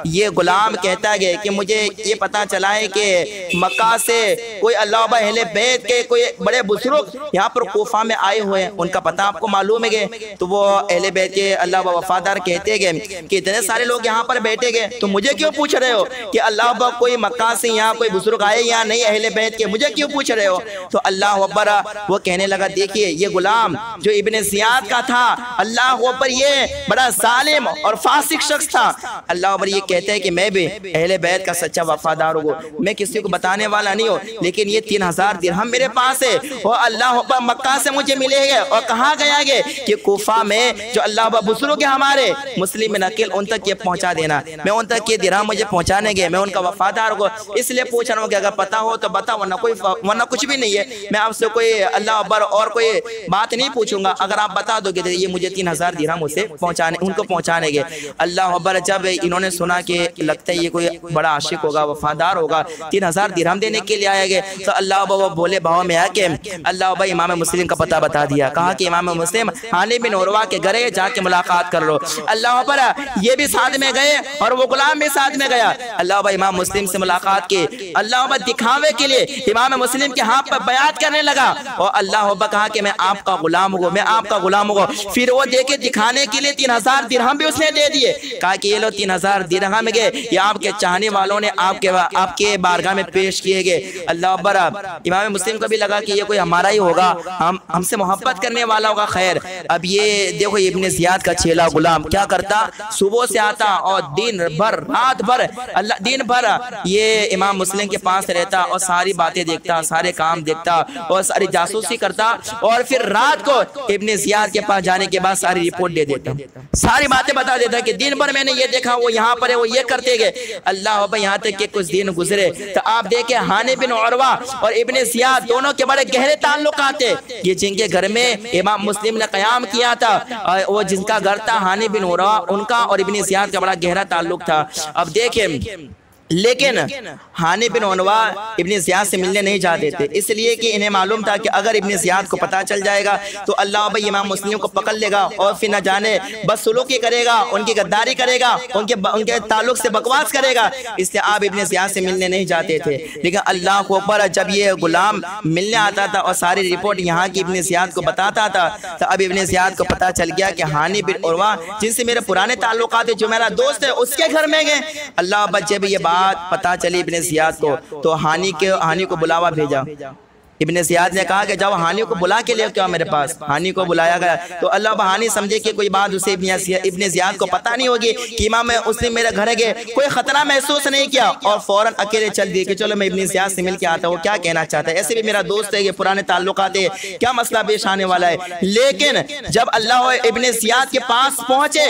ये गुलाम कहता है कि मुझे ये पता चला है कि मक्का से कोई अल्लाह अकबर अहले बैत के कोई बड़े बुजुर्ग यहाँ पर कोफा में आए हुए हैं, उनका पता आपको मालूम है। तो वो अहले बैत के अल्लाह वफादार कहते गए कि इतने सारे लोग यहाँ पर बैठे गए, तो मुझे क्यों पूछ रहे हो कि अल्लाह अकबर कोई मक्का से यहाँ कोई बुजुर्ग आए या नहीं अहले बैत के, मुझे क्यों पूछ रहे हो। तो अल्लाह अकबर वो कहने लगा देखिए ये गुलाम जो इब्ने ज़ियाद का था, अल्लाह अकबर ये बड़ा जालिम और फासिक शख्स था। अल्लाह अकबर ये कहते हैं कि मैं भी अहले बैत का सच्चा वफादार हूँ, मैं किसी को बताने वाला नहीं हूँ, लेकिन ये 3000 दिरहम मेरे पास है और अल्लाह अकबर मक्का से मुझे मिलेगा। और कहाँ गया गे कि कोफा में जो अल्लाह अकबर बुजुर्ग है हमारे मुस्लिम बिन अकील, उन तक ये पहुँचा देना, मैं उन तक ये दिरहम मुझे पहुँचाने गए, मैं उनका वफादार हूँ, इसलिए पूछ रहा हूँ कि अगर पता हो तो बताओ, वरना कुछ भी नहीं है। मैं आपसे कोई अल्लाह अकबर और कोई बात नहीं पूछूंगा, अगर आप बता दोगे तो ये मुझे 3000 दिरहम उसे पहुँचाने उनको पहुँचाने गए। अल्लाह अकबर जब इन्होंने सुना कि लगता है ये कोई बड़ा आशिक होगा, वफादार होगा, 3000 दिरहम देने के लिए आया गए, तो अल्लाह अकबर बोले भाव में आके अल्लाह अकबर इमाम मुस्लिम का पता बता दिया। कहा कि इमाम मुस्लिम हानी बिन उरवा के घर जाके मुलाकात कर लो। अल्लाह अकबर ये भी साथ में गए और वो गुलाम भी साथ में गया। अल्लाह अकबर इमाम मुस्लिम से मुलाकात की। अल्लाह अकबर दिखावे के लिए इमाम मुस्लिम के हाथ पर बयात करने लगा और अल्लाह अकबर कहा कि मैं आपका गुलाम हूँ, मैं आपका गुलाम हूँ। फिर वो देखे दिखाने के लिए 3000 दिरहम भी उसने दे दिए। कहा कि ये लो 3000 दिरहम के, ये आपके चाहने वालों ने आपके बारगाह में पेश किए गए। अल्लाह अकबर। इमाम मुस्लिम को भी लगा कि ये कोई हमारा ही होगा, हमसे मोहब्बत करने वाला होगा। खैर, अब ये देखो इब्ने ज़ियाद का चेला गुलाम क्या करता, सुबह से आता और दिन भर रात भर अल्लाह दिन भर ये इमाम मुस्लिम के पास रहता और सारी बातें देखता, सारे काम देखता और सारी जासूसी करता और फिर रात को इब्ने ज़ियाद के पास जाने के बाद सारी रिपोर्ट दे देता, सारी बातें बता देता कि दिन भर मैंने ये देखा, वो यहाँ पर है, वो ये करते गए। अल्लाह अकबर। यहाँ तक कि कुछ दिन गुजरे तो आप देखे हानी बिन उरवा और इब्ने ज़ियाद दोनों के बड़े गहरे ताल्लुकात थे। ये जिनके घर में इमाम मुस्लिम ने क़याम किया था, वो जिनका घर था हानी बिन उरवा, उनका और इब्ने ज़ियाद का बड़ा गहरा ताल्लुक था। अब देखें, लेकिन हानी बिन उरवा इब्ने ज़ियाद से मिलने नहीं जाते थे, इसलिए कि इन्हें मालूम था कि अगर इब्ने ज़ियाद को पता चल जाएगा तो अल्लाह भाई इमाम मुस्लिम को पकड़ लेगा और फिर न जाने बदसलूकी करेगा, उनकी गद्दारी करेगा, उनके ताल्लुक से बकवास करेगा। इसलिए आप इब्ने ज़ियाद से मिलने नहीं जाते थे। लेकिन अल्लाह को ऊपर जब ये गुलाम मिलने आता था और सारी रिपोर्ट यहाँ की इब्ने ज़ियाद को बताता था, तो अब इब्ने ज़ियाद को पता चल गया कि हानी बिन उरवा जिनसे मेरे पुराने ताल्लुकात है, जो मेरा दोस्त है, उसके घर में गए। अल्लाह जब ये पता चली इब्ने ज़ियाद को तो हानी को बुलावा भेजा। इब्ने ज़ियाद ने कहा कि जब हानी को बुला के ले क्या मेरे पास। हानी को बुलाया गया तो अल्लाह हानी समझे कि कोई बात उसे इब्ने ज़ियाद को पता नहीं होगी कि इमाम उसने मेरे घर गए, कोई खतरा महसूस नहीं किया और फौरन अकेले चल दिए कि चलो मैं इब्ने ज़ियाद से मिल के आता हूँ, क्या कहना चाहता है, ऐसे भी मेरा दोस्त है, ये पुराने ताल्लुकात है, क्या मसला पेश आने वाला है। लेकिन जब अल्लाह इब्ने ज़ियाद के पास पहुंचे,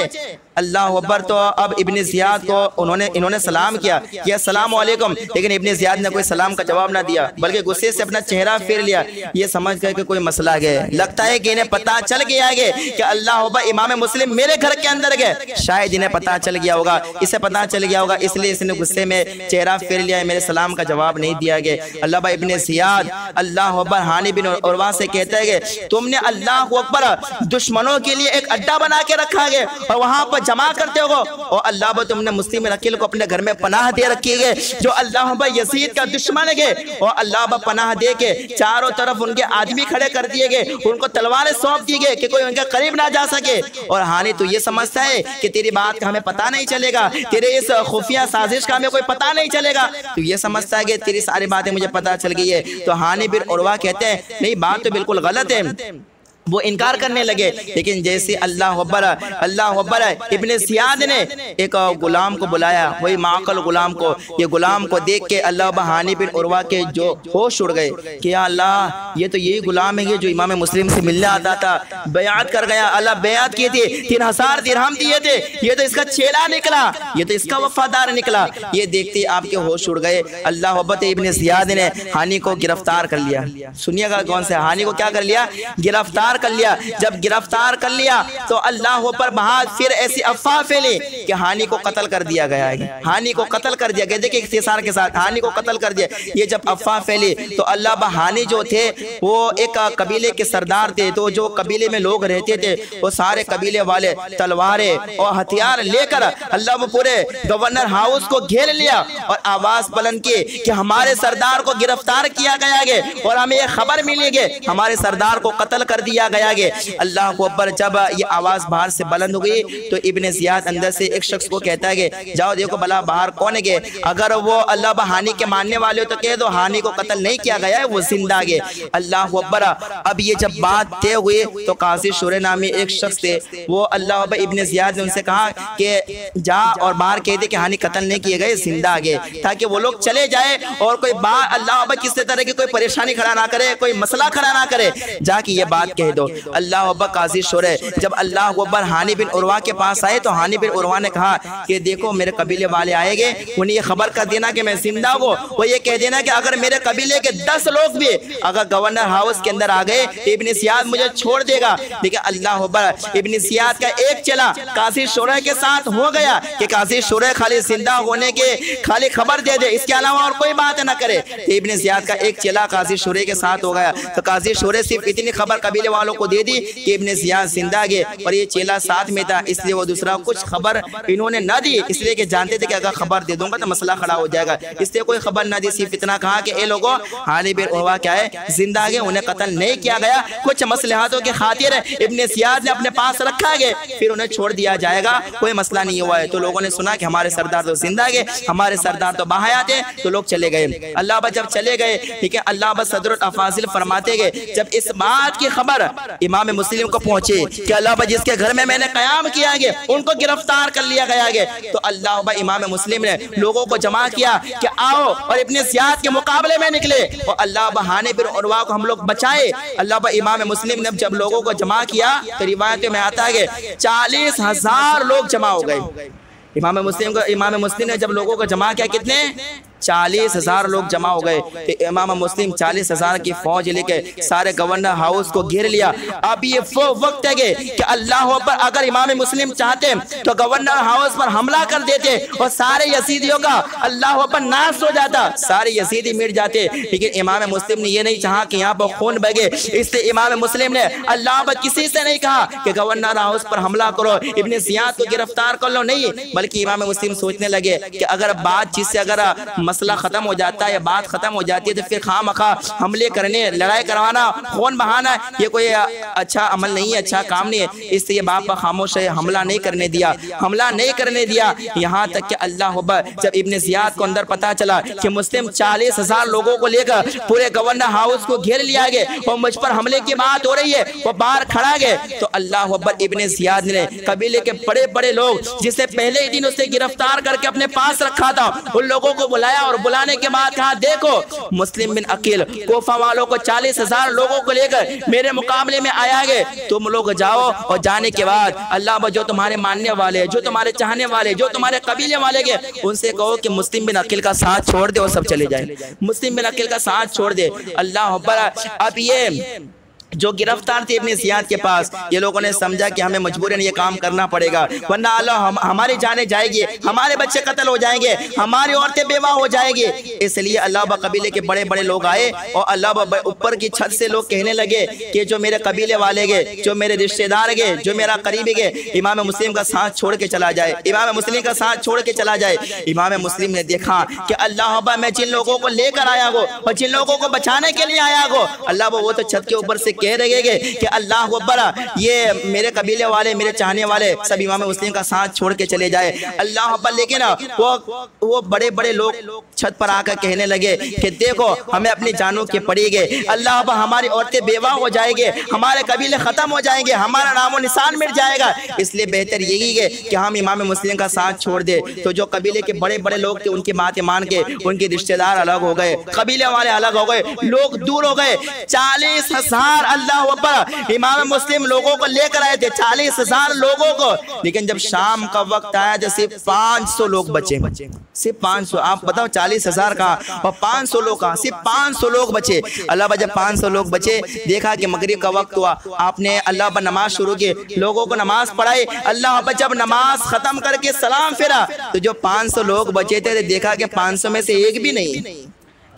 अल्लाह अकबर, तो अब इब्ने ज़ियाद को इन्होंने सलाम किया कि अस्सलाम वालेकुम, लेकिन इब्ने ज़ियाद ने कोई सलाम का जवाब ना दिया, बल्कि गुस्से से अपना चेहरा फेर लिया। ये समझ गए कि कोई मसला गया, लगता है कि इन्हें पता चल गया है कि अल्लाह अकबर इमाम मुस्लिम मेरे घर के अंदर गए, शायद इन्हें पता चल गया होगा, इसे पता चल गया होगा, इसलिए इसने गुस्से में चेहरा फेर लिया, मेरे सलाम का जवाब नहीं दिया गया। अल्लाह भाई इब्ने ज़ियाद अल्लाह अकबर हानी बिन उरवा से कहते हैं कि तुमने अल्लाह अकबर दुश्मनों के लिए एक अड्डा बना के रखा गया और वहां पर जमा करते हो, और अल्लाह पर तुमने मुस्लिम अकील को अपने घर में पनाह दे रखी है, जो अल्लाह पर यजीद का दुश्मन है, और अल्लाह पर पनाह दे के चारों तरफ उनके आदमी खड़े कर दिए गए, उनको तलवारें सौंप दी गई कि कोई उनके करीब ना जा सके। और हानी तो ये समझता है कि तेरी बात का हमें पता नहीं चलेगा, तेरे इस खुफिया साजिश का हमें कोई पता नहीं चलेगा, तो ये समझता है कि तेरी सारी बातें मुझे पता चल गई है। तो हानी बिन उरवा कहते हैं नहीं, बात तो बिल्कुल गलत है, वो इनकार करने लगे। लेकिन जैसे अल्लाह अकबर इब्ने ज़ियाद ने एक गुलाम को बुलाया, वही माकल गुलाम को, ये गुलाम को देख के अल्लाह हानी बिन उरवा के जो होश उड़ गए कि या अल्लाह ये तो यही गुलाम है जो इमाम मुस्लिम से मिलने आता था, बयात कर गया, अल्लाह बयात किए थे, 3000 दिरहम दिए थे, ये तो इसका चेला निकला, ये तो इसका वफादार निकला। ये देखते आपके होश उड़ गए। अल्लाह अकबर इब्ने ज़ियाद ने हानी को गिरफ्तार कर लिया। सुनिएगा कौन से हानी को क्या कर लिया, गिरफ्तार कर लिया। जब गिरफ्तार कर लिया तो अल्लाह पर बाद फिर ऐसी अफवाह फैली कि हानी को कत्ल कर दिया गया है, हानी को कत्ल कर दिया गया। देखिए इख्तिसार के साथ हानी को कत्ल कर दिया। ये जब अफवाह फैली तो अल्लाह हानी जो थे वो एक कबीले के सरदार थे, तो जो कबीले में लोग रहते थे वो सारे कबीले वाले तलवारें और हथियार लेकर अल्लाह पूरे गवर्नर हाउस को घेर लिया और आवाज बुलंद की कि हमारे सरदार को गिरफ्तार किया गया है और हमें ये खबर मिली है हमारे सरदार को कत्ल कर दिया गया है। अल्लाह को अकबर जब ये आवाज बाहर से बुलंद हो गई तो इब्ने ज़ियाद अंदर से एक शख्स को कहता है कि जाओ देखो भला बाहर कौन है, अगर वो अल्लाह हानी के मानने वाले हो तो कह दो हानी को कत्ल नहीं किया गया है, वो जिंदा है। अल्लाह को अकबर अब ये जब बात तय हुई तो काजी शुरे नामी एक शख्स थे, वो अल्लाह इब्ने ज़ियाद ने उनसे कहा कि जा और बाहर कह दे कि हानी कत्ल नहीं किए गए, जिंदा आ गए, ताकि वो लोग चले जाए और कोई बात अल्लाह किसी तरह की कोई परेशानी खड़ा ना करे, कोई मसला खड़ा ना करे, जाके ये बात कह दो। अल्लाह अकबर काजी शुरे जब अल्लाह अकबर हानी बिन उरवा के पास आए तो हानी बिन उरवा ने कहा कि देखो मेरे कबीले वाले आएंगे, उन्हें ये खबर कर देना कि मैं जिंदा हूँ, वो ये कह देना कि अगर मेरे कबीले के 10 लोग भी अगर गवर्नर हाउस के अंदर आ गए तो इब्ने ज़ियाद मुझे छोड़ देगा। लेकिन अल्लाह अकबर इब्ने ज़ियाद का एक चला काजी शुरे के साथ हो गया कि काजी शुरे खाली जिंदा होने के खाली खबर दे दे, इसके अलावा और कोई बात न करे। इब्ने ज़ियाद का एक चला काजी शुरे के साथ हो गया तो काजी शुरे सिर्फ इतनी खबर कबीले वालों वालों को दे दी कि इब्ने ज़ियाद जिंदा गए और ये चेला साथ में था, इसलिए वो दूसरा कुछ खबर इन्होंने न दी, इसलिए कि जानते थे कि अगर खबर दे दूंगा तो मसला खड़ा हो जाएगा, इसलिए कोई खबर न दी। सिर्फ इतना कहा कि ए लोगों, हालिब बिन उरवा क्या है, जिंदा गए, उन्हें कत्ल नहीं किया गया, कुछ मसलहातों के खातिर इब्ने ज़ियाद ने अपने पास रखा गया, फिर उन्हें छोड़ दिया जाएगा, कोई मसला नहीं हुआ है। तो लोगों ने सुना कि हमारे सरदार तो जिंदा गए, हमारे सरदार तो बाहर आते, तो लोग चले गए। अल्लाह बा जब चले गए, ठीक है, अल्लाह बा सदरुल अफाजिल फरमाते गए, जब इस बात की खबर इमाम मुस्लिम को पहुंचे कि अल्लाह बा जिसके घर में मैंने कयाम किया गया उनको गिरफ्तार कर लिया गया है, तो अल्लाह बा इमाम मुस्लिम ने लोगों को जमा किया कि आओ और इब्ने ज़ियाद के मुकाबले में निकले और अल्लाह बा हानिब बिन उरवा को हम लोग बचाए। अल्लाह बा इमाम मुस्लिम ने जब लोगों को जमा किया तो रिवायत में आता है 40,000 लोग जमा हो गए। इमाम मुस्लिम ने जब लोगों को जमा किया, कितने 40,000 लोग जमा हो गए। तो इमाम मुस्लिम 40,000 की फौज लेके सारे गवर्नर हाउस को घेर लिया। अब ये वो वक्त है कि अल्लाह पर अगर इमाम मुस्लिम चाहते तो गवर्नर हाउस पर हमला कर देते और सारे यजीदियों का अल्लाह पर नाश हो जाता, सारे यजीदी मिट जाते, लेकिन इमाम मुस्लिम ने ये नहीं चाहा कि यहाँ पर खून बगे, इसलिए इमाम मुस्लिम ने अल्लाह पर किसी से नहीं कहा कि गवर्नर हाउस पर हमला करो, इब्ने ज़ियाद को गिरफ्तार कर लो, नहीं, बल्कि इमाम मुस्लिम सोचने लगे कि अगर बातचीत से अगर मसला खत्म हो जाता है या बात खत्म हो जाती है तो फिर खामखा हमले करने, लड़ाई करवाना, खून बहाना, ये कोई अच्छा अमल नहीं है, अच्छा काम नहीं है, इसलिए बाप खामोश है, हमला नहीं करने दिया। यहाँ तक कि अल्लाह जब इब्ने ज़ियाद को अंदर पता चला कि मुस्लिम 40,000 लोगों को लेकर पूरे गवर्नर हाउस को घेर लिया गया और मुझ पर हमले की बात हो रही है, वो बाहर खड़ा गए, तो अल्लाह अकबर इब्ने ज़ियाद ने कबीले के बड़े बड़े लोग जिसे पहले ही दिन उसे गिरफ्तार करके अपने पास रखा था, उन लोगों को बुलाया और बुलाने के बाद कहा, देखो मुस्लिम बिन अकील कोफा वालों को 40,000 लोगों को लेकर मेरे मुकाबले में आया है, तुम लोग जाओ और जाने के बाद अल्लाह जो तुम्हारे मानने वाले, जो तुम्हारे चाहने वाले, जो तुम्हारे कबीले वाले के, उनसे कहो कि मुस्लिम बिन अकील का साथ छोड़ दे और सब चले जाए, मुस्लिम बिन अकील का साथ छोड़ दे। अल्लाह अकबर। अब ये जो गिरफ्तार थे इब्ने ज़ियाद के पास, ये लोगों ने समझा कि हमें मजबूरन ये काम करना पड़ेगा, वरना अल्लाह हमारी जाने जाएगी, हमारे बच्चे कत्ल हो जाएंगे, हमारी औरतें बेवा हो जाएंगी। इसलिए अल्लाह बा कबीले के बड़े बड़े लोग आए और अल्लाह बा ऊपर की छत से लोग कहने लगे कि जो मेरे कबीले वाले गए, जो मेरे रिश्तेदार गए, जो मेरा करीबी गए, इमाम मुस्लिम का साथ छोड़ के चला जाए, इमाम मुस्लिम का साथ छोड़ के चला जाए। इमाम मुस्लिम ने देखा कि अल्लाह बा मैं जिन लोगों को लेकर आया हो और जिन लोगों को बचाने के लिए आया हो, अल्लाह वो तो छत के ऊपर से कह रहे कि अल्लाह अकबर, ये मेरे कबीले वाले, मेरे चाहने वाले सब इमाम मुस्लिम का साथ छोड़ के चले जाए, अल्लाह अकबर। लेकिन वो बड़े बड़े लोग छत पर आकर कहने लगे कि देखो हमें अपनी जानों के पड़ेगी, अल्लाह अकबर, हमारी औरतें बेवा हो जाएंगे, हमारे कबीले खत्म हो जाएंगे, हमारा नामो निशान मिट जाएगा, इसलिए बेहतर यही है कि हम इमाम मुस्लिम का साथ छोड़ दे। तो जो कबीले के बड़े बड़े लोग थे उनकी बातें मान के उनके रिश्तेदार अलग हो गए, कबीले वाले अलग हो गए, लोग दूर हो गए। 40,000 अल्लाह अकबर इमाम मुस्लिम लोगों को लेकर आए थे, 40,000 लोगों को, लेकिन जब शाम का वक्त आया तो सिर्फ 500 लोग बचे, सिर्फ 500। आप बताओ 40,000 का और 500 लोग का, सिर्फ 500 लोग बचे। अल्लाह जब 500 लोग बचे, देखा कि मगरिब का वक्त हुआ, आपने अल्लाह पर नमाज शुरू की, लोगों को नमाज पढ़ाई। अल्लाह पर जब नमाज खत्म करके सलाम फेरा तो जो 500 लोग बचे थे देखा कि 500 में से एक भी नहीं,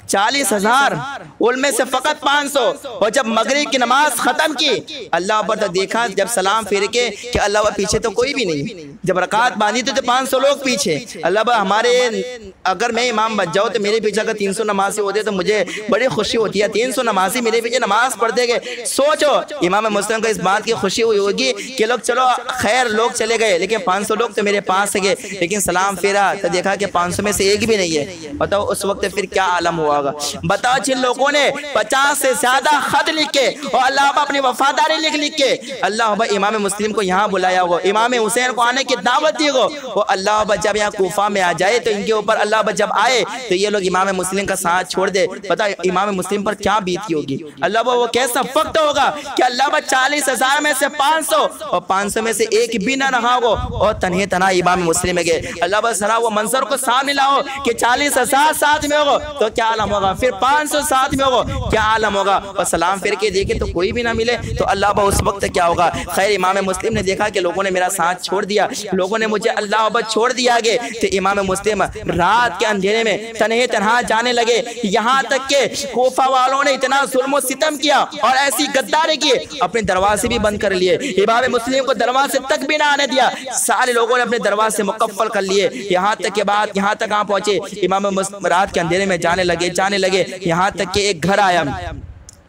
40,000 उनमें से फकत 500। और जब मगरिब की नमाज खत्म की, अल्लाह पर तो देखा जब सलाम फेर के कि अल्लाह पीछे तो कोई भी नहीं, जब रकात बांधी तो 500 लोग पीछे। अल्लाह हमारे, अगर मैं इमाम बच जाऊँ तो मेरे पीछे अगर 300 नमाजी होते तो मुझे बड़ी खुशी होती है, 300 नमाजी मेरे पीछे नमाज पढ़ते गए। सोचो इमाम मुस्लिम को इस बात की खुशी हुई होगी कि लोग चलो खैर लोग चले गए, लेकिन 500 लोग तो मेरे पास गए, लेकिन सलाम फेरा तो देखा कि 500 में से एक भी नहीं है। बताओ उस वक्त फिर क्या आलम हुआ। बताओ जिन लोगों ने 50 से ज्यादा खत लिख के और अल्लाह अपनी वफादारी लिख के अल्लाह इमाम मुस्लिम को यहाँ बुलाया हो, इमाम हुसैन को आने की दावत दी हो, वो अल्लाह जब यहाँ कूफा में आ जाए तो इनके ऊपर अल्लाह जब आए तो ये लोग इमाम मुस्लिम का साथ छोड़ दे। पता इमाम मुस्लिम पर क्या बीती होगी, अल्लाह वो कैसा वक्त होगा कि अल्लाह 40,000 में से 500 और 500 में से एक भी ना रहा हो और तन्हे तना इमाम मुस्लिम में गए। अल्लाह जरा वो मंजर को सामने लाओ कि 40,000 साथ में हो तो क्या आलम होगा, फिर 507 में होगा क्या आलम होगा, और सलाम फिर के देखे तो कोई भी ना मिले तो अल्लाह अकबर उस वक्त क्या होगा। खैर इमाम मुस्लिम ने देखा कि लोगों ने मेरा साथ छोड़ दिया, लोगों ने मुझे अल्लाह अकबर छोड़ दिया आगे, तो इमाम मुस्लिम रात के अंधेरे में तन्हे तन्हा जाने लगे। यहाँ तक के कोफा वालों ने इतना जुल्म सितम किया और ऐसी गद्दारी की, अपने दरवाजे भी बंद कर लिए, इमाम मुस्लिम को दरवाजे तक भी ना आने दिया, सारे लोगों ने अपने दरवाजे मुकफ्फल कर लिए। यहाँ तक के बाद यहाँ तक कहाँ पहुंचे, इमाम मुस्लिम रात के अंधेरे में जाने लगे, यहाँ तक के एक घर आया,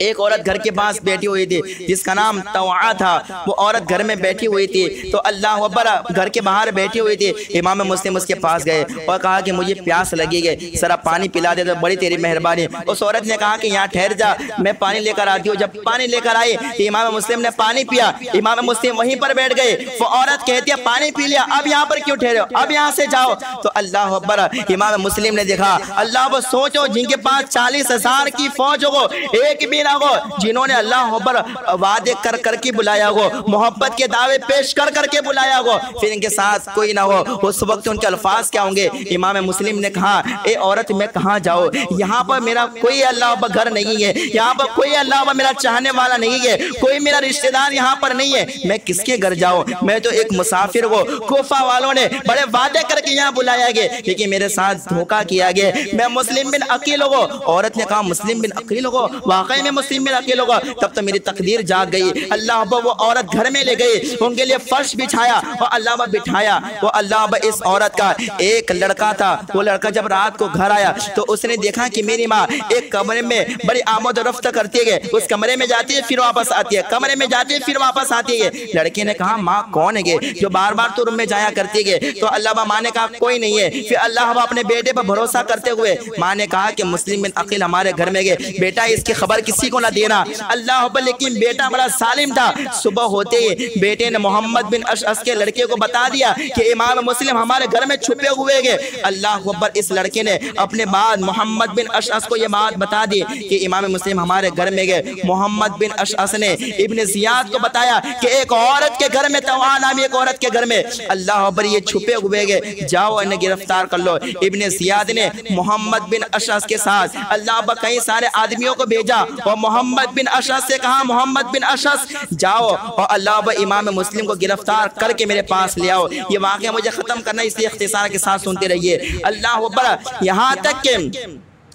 एक औरत घर के पास बैठी हुई थी जिसका नाम तवा था। वो औरत घर में बैठी हुई थी तो अल्लाह अकबर घर के बाहर बैठी हुई थी। इमाम मुस्लिम उसके पास गए और कहा कि मुझे प्यास लगी है, जरा पानी पिला दे तो बड़ी तेरी मेहरबानी। उस औरत ने कहा कि यहाँ ठहर जा, मैं पानी लेकर आती हूँ। जब पानी लेकर आई तो इमाम मुस्लिम ने पानी पिया, इमाम मुस्लिम वहीं पर बैठ गए। वो औरत कहती है पानी पी लिया, अब यहाँ पर क्यों ठहरे हो, अब यहाँ से जाओ। तो अल्लाह अकबर इमाम मुस्लिम ने देखा, अल्लाह वो सोचो जिनके पास 40,000 की फौज हो, एक भी जिन्होंने अल्लाह अकबर वादे कर करके बुलाया हो, मोहब्बत के दावे पेश कर करके बुलाया हो, फिर इनके साथ कोई ना हो, उस वक्त उनके अल्फाज क्या होंगे। इमाम मुस्लिम ने कहा ए औरत मैं कहाँ जाऊँ, यहाँ पर मेरा कोई अल्लाह अकबर घर नहीं है, यहाँ पर कोई अल्लाह अकबर मेरा चाहने वाला नहीं है, कोई मेरा रिश्तेदार यहाँ पर नहीं है, मैं किसके घर जाऊँ, मैं तो एक मुसाफिर हो। कोफा वालों ने बड़े वादे करके यहाँ बुलाया गया लेकिन मेरे साथ धोखा किया गया, मैं मुस्लिम बिन अकील हो। औरत ने कहा मुस्लिम बिन अकील हो, वाकई में मुस्लिम बिन अकील होगा। तब तो मेरी तकदीर जाग गई। अल्लाह वो औरत घर में ले गई, उनके लिए फर्श बिछाया और अल्लाह बिठाया। वो अल्लाह इस औरत का एक लड़का था, वो लड़का जब रात को घर आया तो उसने देखा कि मेरी माँ एक कमरे में बड़ी आमद रफ्त करती है, उस कमरे में जाती है फिर वापस आती है, कमरे में जाती है फिर वापस आती है। लड़के ने कहा माँ कौन है जो बार बार तो रूम में जाया करती है। तो अल्लाह माँ ने कहा कोई नहीं है। फिर अल्लाह अपने बेटे पर भरोसा करते हुए माँ ने कहा कि मुस्लिम बिन अकील हमारे घर में गए, बेटा इसकी खबर किसी को ना देना। अल्लाह लेकिन बेटा बड़ा सालिम था। सुबह होते ही बेटे ने मोहम्मद बिन अशअस के लड़के को बता दिया कि इमाम मुस्लिम हमारे घर में छुपे हुए हैं। अल्लाह अकबर इस लड़के ने अपने बाद मोहम्मद बिन अशअस को यह बात बता दी कि इमाम मुस्लिम हमारे घर में गए। मोहम्मद बिन अशअस ने इब्ने जियाद को बताया कि एक औरत के घर में, तवा नामी एक औरत के घर में अल्लाह अकबर ये छुपे हुए हैं, जाओ इन्हें गिरफ्तार कर लो। इब्ने जियाद ने मोहम्मद बिन अशअस के साथ अल्लाह अकबर कई सारे आदमियों को भेजा और मोहम्मद बिन अशअस से कहा मोहम्मद बिन अशअस जाओ और अल्लाह इमाम मुस्लिम को गिरफ्तार करके मेरे पास ले आओ। ये वाक़या मुझे खत्म करना इसलिए इख्तिसार के साथ सुनते रहिए। अल्लाह अकबर यहाँ तक के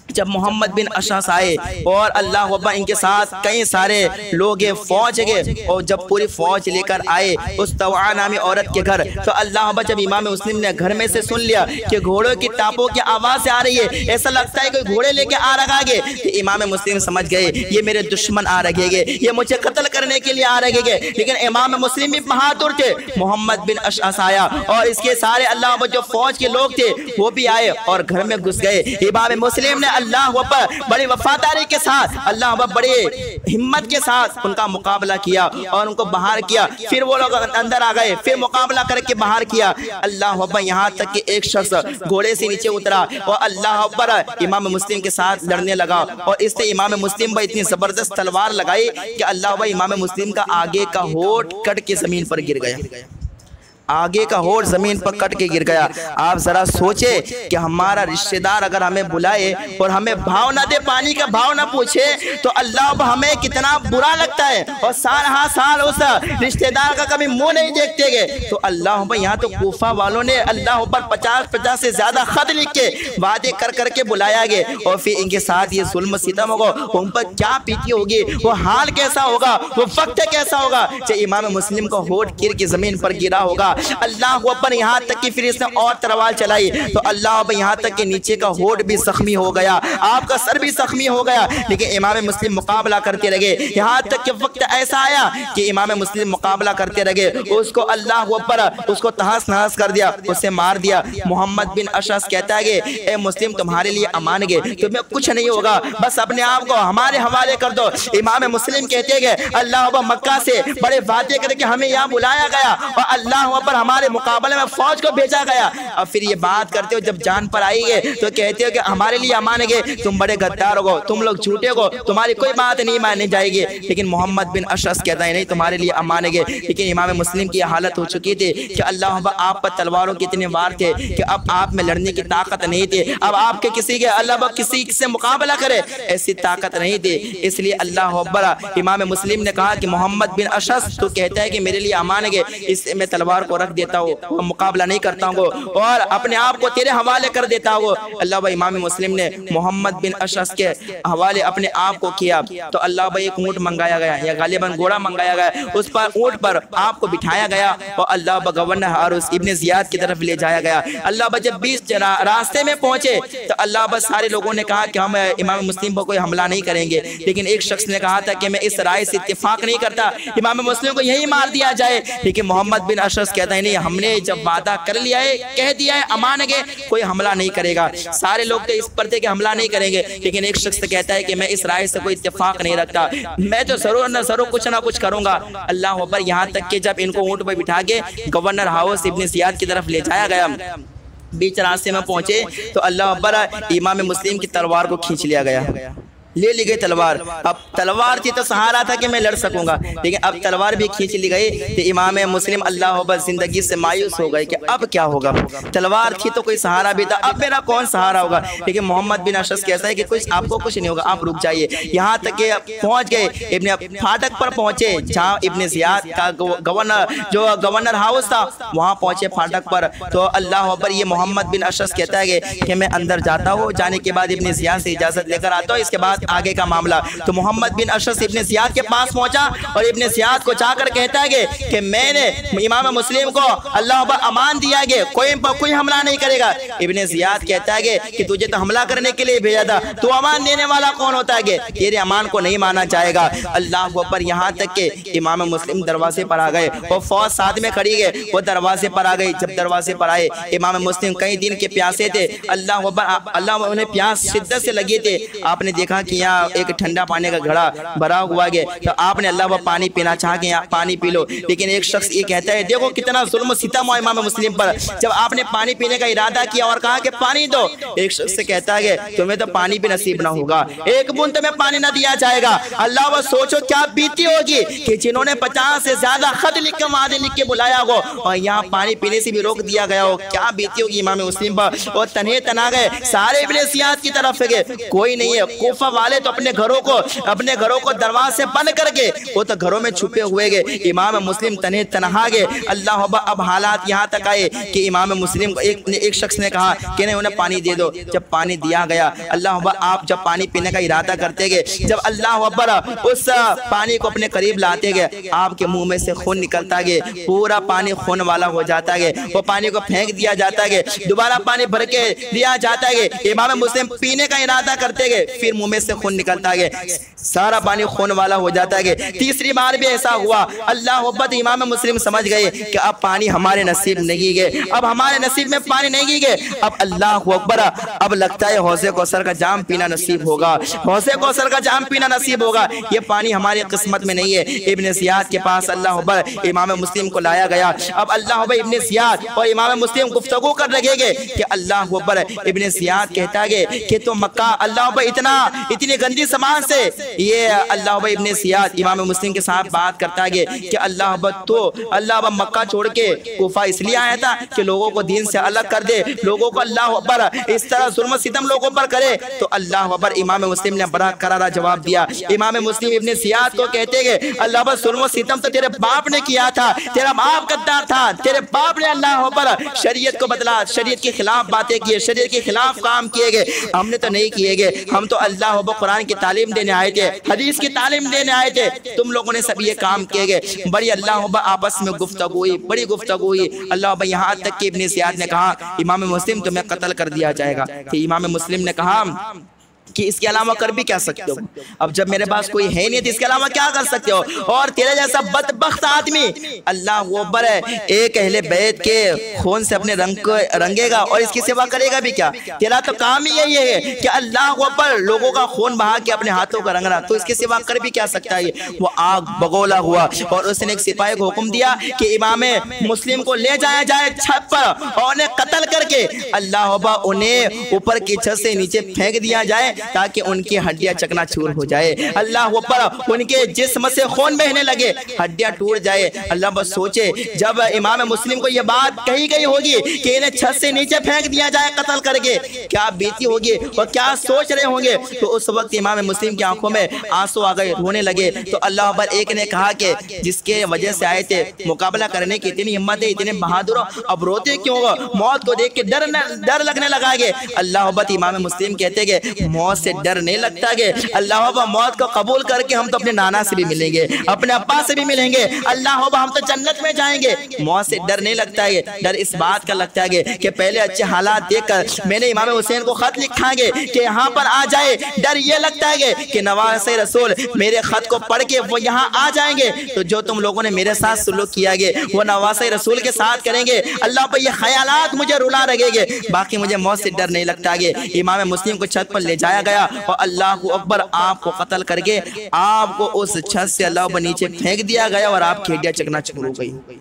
जब मोहम्मद बिन अशअस आए और अल्लाह अकबर इनके साथ कई सारे लोग फौज गए और जब पूरी फौज लेकर आए उस तवा नामी औरत के घर, तो अल्लाह अकबर जब इमाम मुस्लिम ने घर में से सुन लिया कि घोड़ों की टापों की आवाज़ आ रही है, ऐसा लगता है कोई घोड़े लेके आ रहा है, तो इमाम मुस्लिम समझ गए ये मेरे दुश्मन आ रहे हैं, ये मुझे कत्ल करने के लिए आ रहे हैं। लेकिन इमाम मुस्लिम भी बहादुर थे। मोहम्मद बिन अशअस आया और इसके सारे अल्लाह अकबर जो फौज के लोग थे वो भी आए और घर में घुस गए। इमाम मुस्लिम ने अल्लाह अकबर बड़ी वफादारी के साथ, अल्लाह अकबर बड़े हिम्मत के साथ उनका मुकाबला किया और उनको बाहर किया। फिर वो लोग अंदर आ गए, फिर मुकाबला करके बाहर किया। अल्लाह अकबर यहाँ तक कि एक शख्स घोड़े से नीचे उतरा और अल्लाह अकबर इमाम मुस्लिम के साथ लड़ने लगा और इससे इमाम मुस्लिम पर इतनी जबरदस्त तलवार लगाई कि अल्लाह अकबर इमाम मुस्लिम का आगे का होठ कट के जमीन पर गिर गया, आगे का होठ जमीन पर कट के गिर गया। आप जरा सोचे कि हमारा रिश्तेदार अगर हमें बुलाए और हमें भाव ना दे, पानी का भाव ना पूछे तो अल्लाह हमें कितना बुरा लगता है और साल हाँ साल उस रिश्तेदार का कभी मुंह नहीं देखते गए। तो अल्लाह यहाँ तो कोफा वालों ने अल्लाह पर 50 से ज्यादा खत लिख के वादे कर करके बुलाया गया और फिर इनके साथ ये जुल्म सितम होगा, उन पर क्या पीती होगी, वो हाल कैसा होगा, वो वक्त कैसा होगा। चाहे इमाम मुस्लिम का होठ गिर के जमीन पर गिरा होगा। अल्लाह अकबर यहाँ तक कि फिर इसने और तलवार चलाई तो अल्लाह अकबर यहाँ तक कि नीचे का होठ भी जख्मी हो गया, आपका सर भी जख्मी हो गया। लेकिन इमाम मुस्लिम मुकाबला करते रहे। यहाँ तक कि वक्त ऐसा आया कि इमाम मुस्लिम मुकाबला करते रहे, उसको अल्लाह अकबर उसको तहस नहस कर दिया, उसे मार दिया। मोहम्मद बिन अशअस कहता है ए मुस्लिम तुम्हारे लिए अमान गए, तुम्हें कुछ नहीं होगा, बस अपने आप को हमारे हवाले कर दो। इमाम मुस्लिम कहते हैं अल्लाह अकबर मक्का से बड़े वादे करके हमें यहाँ बुलाया गया और अल्लाह अकबर हमारे मुकाबले में फौज को भेजा गया। अब फिर ये बात करते हो जब जान पर आई है तो कहते हो कि हमारे लिए मानेंगे, तुम बड़े गद्दार हो, तुम लोग झूठे हो, तुम्हारी कोई बात नहीं मानी जाएगी। लेकिन मोहम्मद बिन अशअस कहता है नहीं, तुम्हारे लिए मानेंगे। लेकिन इमाम मुस्लिम की हालत हो चुकी थी कि अल्लाह आप पर तलवारों के इतने वार थे कि अब आप में लड़ने की ताकत नहीं थी। अब आपके किसी के अल्लाह किसी से मुकाबला करे ऐसी ताकत नहीं थी। इसलिए अल्लाह अकबर इमाम मुस्लिम ने कहा कि मोहम्मद बिन अशअस तो कहता है कि मेरे लिए मानेंगे, इससे मैं तलवार को रख देता हूँ, मुकाबला नहीं करता हूँ और अपने आप को तेरे हवाले कर देता हूँ। अल्लाह भाई इमाम मुस्लिम ने मोहम्मद बिन अशअस के हवाले अपने आप को किया। तो अल्लाह भाई एक ऊँट मंगाया गया या गालिबन घोड़ा मंगाया गया, उस पर ऊँट पर आपको बिठाया गया और अल्लाह गवर्नर हारूस इब्ने ज़ियाद की तरफ ले जाया गया। अल्लाह बा जब बीच रास्ते में पहुंचे तो अल्लाह बा सारे लोगों ने कहा कि हम इमाम मुस्लिम पर कोई हमला नहीं करेंगे। लेकिन एक शख्स ने कहा था कि मैं इस राय से इत्तेफाक नहीं करता, इमाम मुस्लिम को यही मार दिया जाए। लेकिन मोहम्मद बिन अशअस कहता है नहीं, हमने जब वादा कर लिया है, कह दिया है अमानेंगे, कोई हमला नहीं करेगा। सारे लोग तो इस पर थे कि हमला नहीं करेंगे। लेकिन एक शख्स कहता है कि मैं इस राय से कोई इत्तेफाक नहीं रखता, मैं तो जरूर न जरूर कुछ ना कुछ करूंगा। अल्लाह अकबर, यहाँ तक कि जब इनको ऊँट पर बिठा के गवर्नर हाउस इब्ने ज़ियाद की तरफ ले जाया गया, बीच रास्ते में पहुंचे तो अल्लाह अकबर इमाम मुस्लिम की तलवार को खींच लिया गया, ले ली गई तलवार। अब तलवार थी तो सहारा था कि मैं लड़ सकूंगा, लेकिन अब तलवार भी खींच ली गई। तो इमाम मुस्लिम अल्लाह अकबर जिंदगी से मायूस हो गए कि अब क्या होगा, तलवार थी तो कोई सहारा भी था, अब मेरा कौन सहारा होगा। लेकिन मोहम्मद बिन अशअस कहता है कि कुछ आपको कुछ नहीं होगा, आप रुक जाइए। यहाँ तक कि पहुँच गए, इब्ने फाटक पर पहुंचे जहाँ इब्ने ज़ियाद का गवर्नर हाउस था, वहाँ पहुंचे फाटक पर। तो अल्लाह अकबर ये मोहम्मद बिन अशअस कहता है कि मैं अंदर जाता हूँ, जाने के बाद इब्ने ज़ियाद से इजाजत लेकर आता हूँ, इसके बाद आगे का मामला। तो मोहम्मद बिन अशअस इब्ने ज़ियाद के पास पहुंचा और इब्ने ज़ियाद को जाकर कहता है कि मैंने इमाम मुस्लिम को अल्लाह अकबर अमान दिया है, कोई हमला नहीं करेगा। इब्ने ज़ियाद कहता है कि तुझे तो हमला करने के लिए भेजा था, तू अमान देने वाला कौन होता है, तेरे अमान को नहीं माना जाएगा। अल्लाह अकबर, यहाँ तक के इमाम मुस्लिम दरवाजे पर आ गए और फौज साथ में खड़ी है, वो दरवाजे पर आ गई। जब दरवाजे पर आए, इमाम मुस्लिम कई दिन के प्यासे थे, अल्लाह अकबर अल्लाह उन्हें प्यास शिद्दत से लगी थे। आपने देखा कि यहाँ एक ठंडा पानी का घड़ा भरा हुआ है, तो आपने अल्लाह वो पानी पीना चाह के यहाँ पानी पी लो। लेकिन एक शख्स ये कहता है, देखो कितना जुल्म सितम हुआ इमाम मुस्लिम पर, जब आपने पानी पीने का इरादा किया और कहा कि पानी दो, एक शख्स से कहता है कि तुम्हें तो पानी भी नसीब ना होगा, एक बूंद तुम्हें पानी ना दिया जाएगा। अल्लाह वो सोचो क्या बीती होगी कि जिन्होंने 50 से ज्यादा खत लिख के वादे लिख के बुलाया हो और यहाँ पानी पीने से भी रोक दिया गया हो, क्या बीती होगी इमाम मुस्लिम पर। और तन्हे तना गए, सारे इब्ने ज़ियाद की तरफ गए, कोई नहीं है। कोफा वाले तो अपने घरों को दरवाजे बंद करके वो तो घरों में छुपे हुए गए, इमाम मुस्लिम तने तनहा गए। अल्लाह अब हालात यहाँ तक आए कि इमाम मुस्लिम को एक शख्स ने कहा कि नहीं उन्हें पानी दे दो। जब पानी दिया गया, अल्लाह अकबर, आप जब पानी पीने का इरादा करते गए, जब अल्लाह अकबर उस पानी को अपने करीब लाते गए, आपके मुंह में से खून निकलता गया, पूरा पानी खून वाला हो जाता गया। वो पानी को फेंक दिया जाता गया, दोबारा पानी भर के दिया जाता गया। इमाम मुस्लिम पीने का इरादा करते गए, फिर मुंह में से खून निकलता गया, सारा पानी खून वाला हो जाता है। तीसरी बार भी ऐसा हुआ। अल्लाह अकबर, इमाम मुस्लिम समझ गए कि अब पानी हमारे नसीब नहीं गए, अब हमारे नसीब में पानी नहीं गए। अब अल्लाह अकबर, अब लगता है हौज़े कौसर का जाम पीना नसीब होगा, हौज़े कौसर का जाम पीना नसीब होगा, ये पानी हमारी किस्मत में नहीं है। इब्ने ज़ियाद के पास अल्लाह अकबर इमाम मुस्लिम को लाया गया। अब अल्लाह अकबर इब्ने ज़ियाद और इमाम मुस्लिम गुफ्तगू कर लगेंगे कि अल्लाह अकबर, इब्ने ज़ियाद कहता है कि तो मक्का, अल्लाह अकबर इतनी गंदी समाज से, ये अल्लाह अकबर इब्ने ज़ियाद इमाम मुस्लिम के साथ बात करता है कि अल्लाह अकबर, तो अल्लाह अकबर मक्का छोड़ के कोफा इसलिए आया था कि लोगों को दीन से अलग कर दे, लोगों को अल्लाह अकबर इस तरह जुल्म सितम लोगों पर करे। तो अल्लाह अकबर इमाम मुस्लिम ने बड़ा करारा जवाब दिया। इमाम मुस्लिम इब्ने ज़ियाद को कहते हैं, अल्लाह अकबर, जुल्म सितम तो तेरे बाप ने किया था, तेरा बाप गद्दार था, तेरे बाप ने अल्लाह अकबर शरीयत को बदला, शरीयत के खिलाफ बातें की, शरीयत के खिलाफ काम किए गए, हमने तो नहीं किए गए। हम तो अल्लाह अकबर कुरान की तालीम देने आए थे, हदीस की तालीम देने आए थे, तुम लोगों ने सब ये काम किए गए। बड़ी अल्लाह अकबर आपस में गुफ्तगू हुई, बड़ी गुफ्तगू हुई। अल्लाह अकबर यहाँ तक कि इब्ने ज़ियाद ने कहा, इमाम मुस्लिम तुम्हें कत्ल कर दिया जाएगा। तो इमाम मुस्लिम ने कहा कि इसके अलावा कर भी क्या सकते हो। अब जब मेरे पास कोई है नहीं तो इसके अलावा क्या कर सकते हो। और तेरे जैसा बदबख्त आदमी अल्लाह वो अकबर है, एक अहले बैत के खून से अपने रंग को रंगेगा और इसकी सेवा करेगा भी क्या। तेरा तो काम ही यही है कि अल्लाह वो अकबर लोगों का खून बहा के अपने हाथों का रंगना, तो इसकी सेवा कर भी क्या सकता है। वो आग बगोला हुआ और उसने एक सिपाही को हुक्म दिया कि इमाम मुस्लिम को ले जाया जाए छत पर और उन्हें कत्ल करके अल्लाह अकबर उन्हें ऊपर की छत से नीचे फेंक दिया जाए ताकि उनकी हड्डियां चकनाचूर हो जाए। अल्लाह अकबर उनके जिस्म से खून बहने लगे, हड्डियां टूट जाए। अल्लाह बस सोचे जब इमाम मुस्लिम को यह बात कही गई होगी कि इन्हें छत से नीचे फेंक दिया जाए कत्ल करके, क्या बीती होगी और क्या सोच रहे होंगे। तो उस वक्त इमाम मुस्लिम की आंखों में आंसू आ गए, रोने लगे। तो अल्लाह अकबर एक ने कहा कि जिसके वजह से आए थे मुकाबला करने की इतनी हिम्मत है, इतने बहादुर, अब रोते क्यों हो। मौत को देख के डर लगने लगा। अल्लाह अकबर इमाम मुस्लिम कहते कि मौत से डर नहीं लगता कि अल्लाह अकबर मौत को कबूल करके हम तो अपने नाना से भी मिलेंगे, अपने अब्बा से भी मिलेंगे, अल्लाह अकबर हम तो जन्नत में जाएंगे। मौत से डर नहीं लगता है, डर इस बात का लगता है कि पहले अच्छे हालात देखकर मैंने इमाम हुसैन को खत लिखा है कि यहाँ पर आ जाए। डर ये लगता है कि नवासे रसूल मेरे खत को पढ़ के वो यहाँ आ जाएंगे, तो जो तुम लोगों ने मेरे साथ सुलूक किया गया वो नवासे रसूल के साथ करेंगे। अल्लाह पर ये ख्यालात मुझे रुला रहेंगे, बाकी मुझे मौत से डर नहीं लगता है। इमाम मुस्लिम को छत पर ले जाया गया और अल्लाह अकबर आपको कत्ल करके आपको उस छत से अल्लाह पर नीचे फेंक दिया गया और आपकी हड्डियां चकनाचूर हो गई।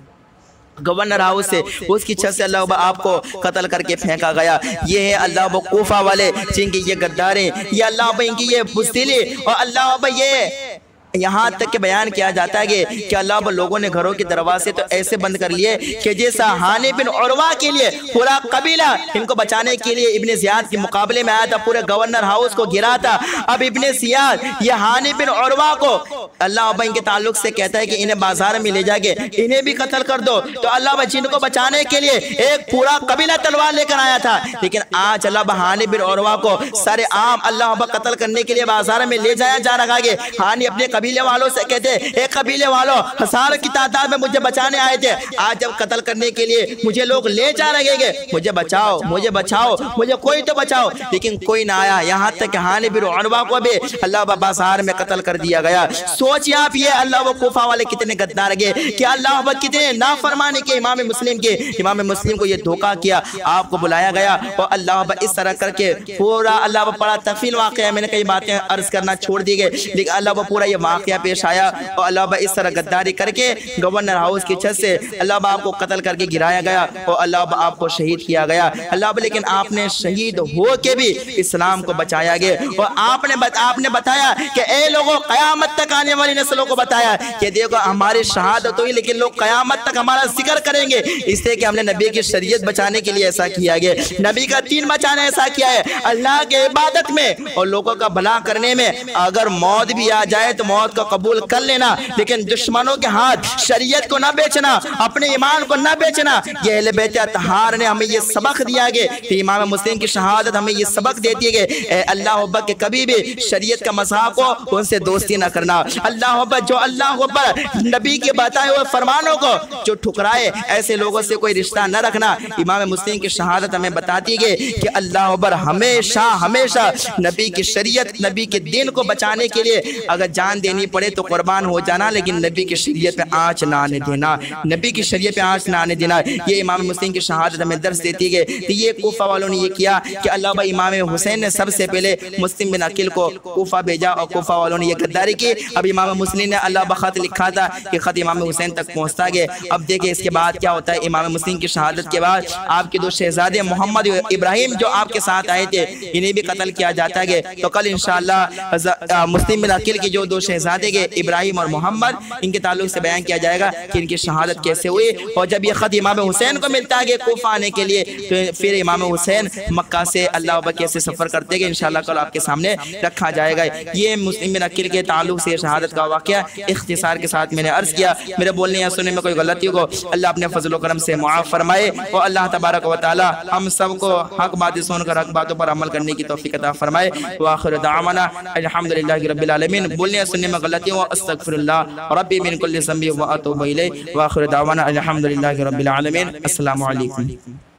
गवर्नर हाउस से उसकी छत से अल्लाह आपको कत्ल करके फेंका गया। ये है अल्लाह कूफा वाले जिनकी ये गद्दारे, ये अल्लाह इनकी ये बुज़दिली और अल्लाह ये यहाँ तक के बयान किया जाता है कि अल्लाह लोगों ने घरों के दरवाजे तो ऐसे बंद कर लिए कि जैसा हानि बिन उरवा के लिए पूरा कबीला इनको बचाने के लिए इब्ने ज़ियाद के मुकाबले में आया था, पूरे गवर्नर हाउस को गिरा था। अब इब्ने ज़ियाद ये हानि बिन उरवा को अल्लाह इनके ताल्लुक से कहता है कि इन्हें बाजार में ले जाके इन्हें भी कत्ल कर दो। तो अल्लाह जिनको बचाने के लिए एक पूरा कबीला तलवार लेकर आया था, लेकिन आज अल्लाह हानि बिन उरवा को सरे आम अल्लाह कत्ल करने के लिए बाजार में ले जाया जा रहा है। हानि अपने कबीले वालों से कहते एक कबीले वालों हजारों की तादाद में मुझे बचाने आए थे, आज जब कत्ल करने के लिए मुझे लोग ले जा रहे हैं, मुझे बचाओ मुझे बचाओ, मुझे कोई तो बचाओ, लेकिन कोई ना आया। यहाँ तक कि हानि बिन उरवा को भी अल्लाह बाजार में कत्ल कर दिया गया। सोचिए आप ये अल्लाह कूफा वाले कितने गद्दार गए कि अल्लाह कितने नाफरमानी के इमाम मुस्लिम के, इमाम मुस्लिम को ये धोखा किया। आपको बुलाया गया और अल्लाह इस तरह करके पूरा अल्लाह बड़ा तफसील वाक़या, मैंने कई बातें अर्ज करना छोड़ दी गई, लेकिन अल्लाह पूरा ये वाक़या पेश आया और अल्लाह इस तरह गद्दारी करके गवर्नर हाउस की छत से अल्लाह आपको कत्ल करके गिराया गया और अल्लाह आपको शहीद किया गया। अल्लाह लेकिन आपने शहीद हो के भी इस्लाम को बचाया गया और आपने बताया कि ए लोगों क़यामत तक आने वाली नस्लों को बताया कि देखो हमारी शहादत हुई लेकिन लोग क़यामत तक हमारा जिक्र करेंगे, इसलिए कि हमने नबी की शरीयत बचाने के लिए ऐसा किया गया, नबी का दीन बचाने ऐसा किया है। अल्लाह के इबादत में और लोगों का भला करने में अगर मौत भी आ जाए तो मौत को कबूल कर लेना, लेकिन दुश्मनों के हाथ शरीयत को न बेचना, अपने ईमान को न बेचना। ये अहले बैत अतहार ने हमें ये सबक दिया गया, इमाम मुस्लिम की शहादत हमें ये सबक देती है कि अल्लाह अकबर के कभी भी शरीयत का मज़ाक हो उनसे दोस्ती न करना। अल्लाह अकबर जो अल्लाह अकबर नबी के बताए हुए फरमानों को जो ठुकराए ऐसे लोगों से कोई रिश्ता न रखना। इमाम मुस्लिम की शहादत हमें बताती है कि अल्लाह अकबर हमेशा हमेशा नबी की शरीयत नबी के दीन को बचाने के लिए अगर जान देनी पड़े तो कुर्बान हो जाना, लेकिन नबी की शरीयत पे आँच ना आने देना, नबी की शरीयत पे आँच ना आने देना। ये इमाम मुस्लिम की शहादत हमें दर्स देती है। तो ये कूफा वालों ने ये किया कि अल्लाह इमाम हुसैन ने सबसे पहले मुस्लिम बिन अकील को कूफा भेजा और कूफा वालों ने ये गद्दारी की। अब इमाम मुस्लिम ने अल्लाह खत लिखा था कि खत इमाम हुसैन तक पहुँचता गया। अब देखिए इसके बाद क्या होता है। इमाम मुस्लिम की शहादत के बाद आपके दो शहजादे मोहम्मद इब्राहिम जो आपके साथ आए थे इन्हें भी कत्ल किया जाता है। तो कल इंशाअल्लाह मुस्लिम बिन अकील के जो दो शहजादे के इब्राहिम और मोहम्मद, इनके ताल्लुक से बयान किया जाएगा कि इनकी शहादत कैसे हुई। और जब ये खत इमाम हुसैन को मिलता है कूफा आने के लिए तो फिर इमाम हुसैन मक्का से अल्लाह अकबर कैसे सफ़र करते गए इंशाअल्लाह कल आपके सामने रखा जाएगा। ये मुस्लिम बिन अकील के ताल्लुक से शहादत का वाक़या इख्तिसार के साथ मैंने अर्ज़ किया। मेरे बोलने या सुनने में कोई गलती को अल्लाह अपने फजल करम से मुआफ़ फरमाए और अल्लाह तबारक व तआला हम सबको हक बातें सुनकर हक बातों पर अमल करने की तौफीक अता फरमाए। व आखिर दावाना अल्हम्दुलिल्लाहि रब्बिल आलमीन। बोलने या सुनने में गलती हो अस्तगफिरुल्लाह रब्बी मिन कुल्लि ज़ंबि व अतूबु इलैहि। व आखिर दावाना अल्हम्दुलिल्लाहि रब्बिल आलमीन। अस्सलामु अलैकुम।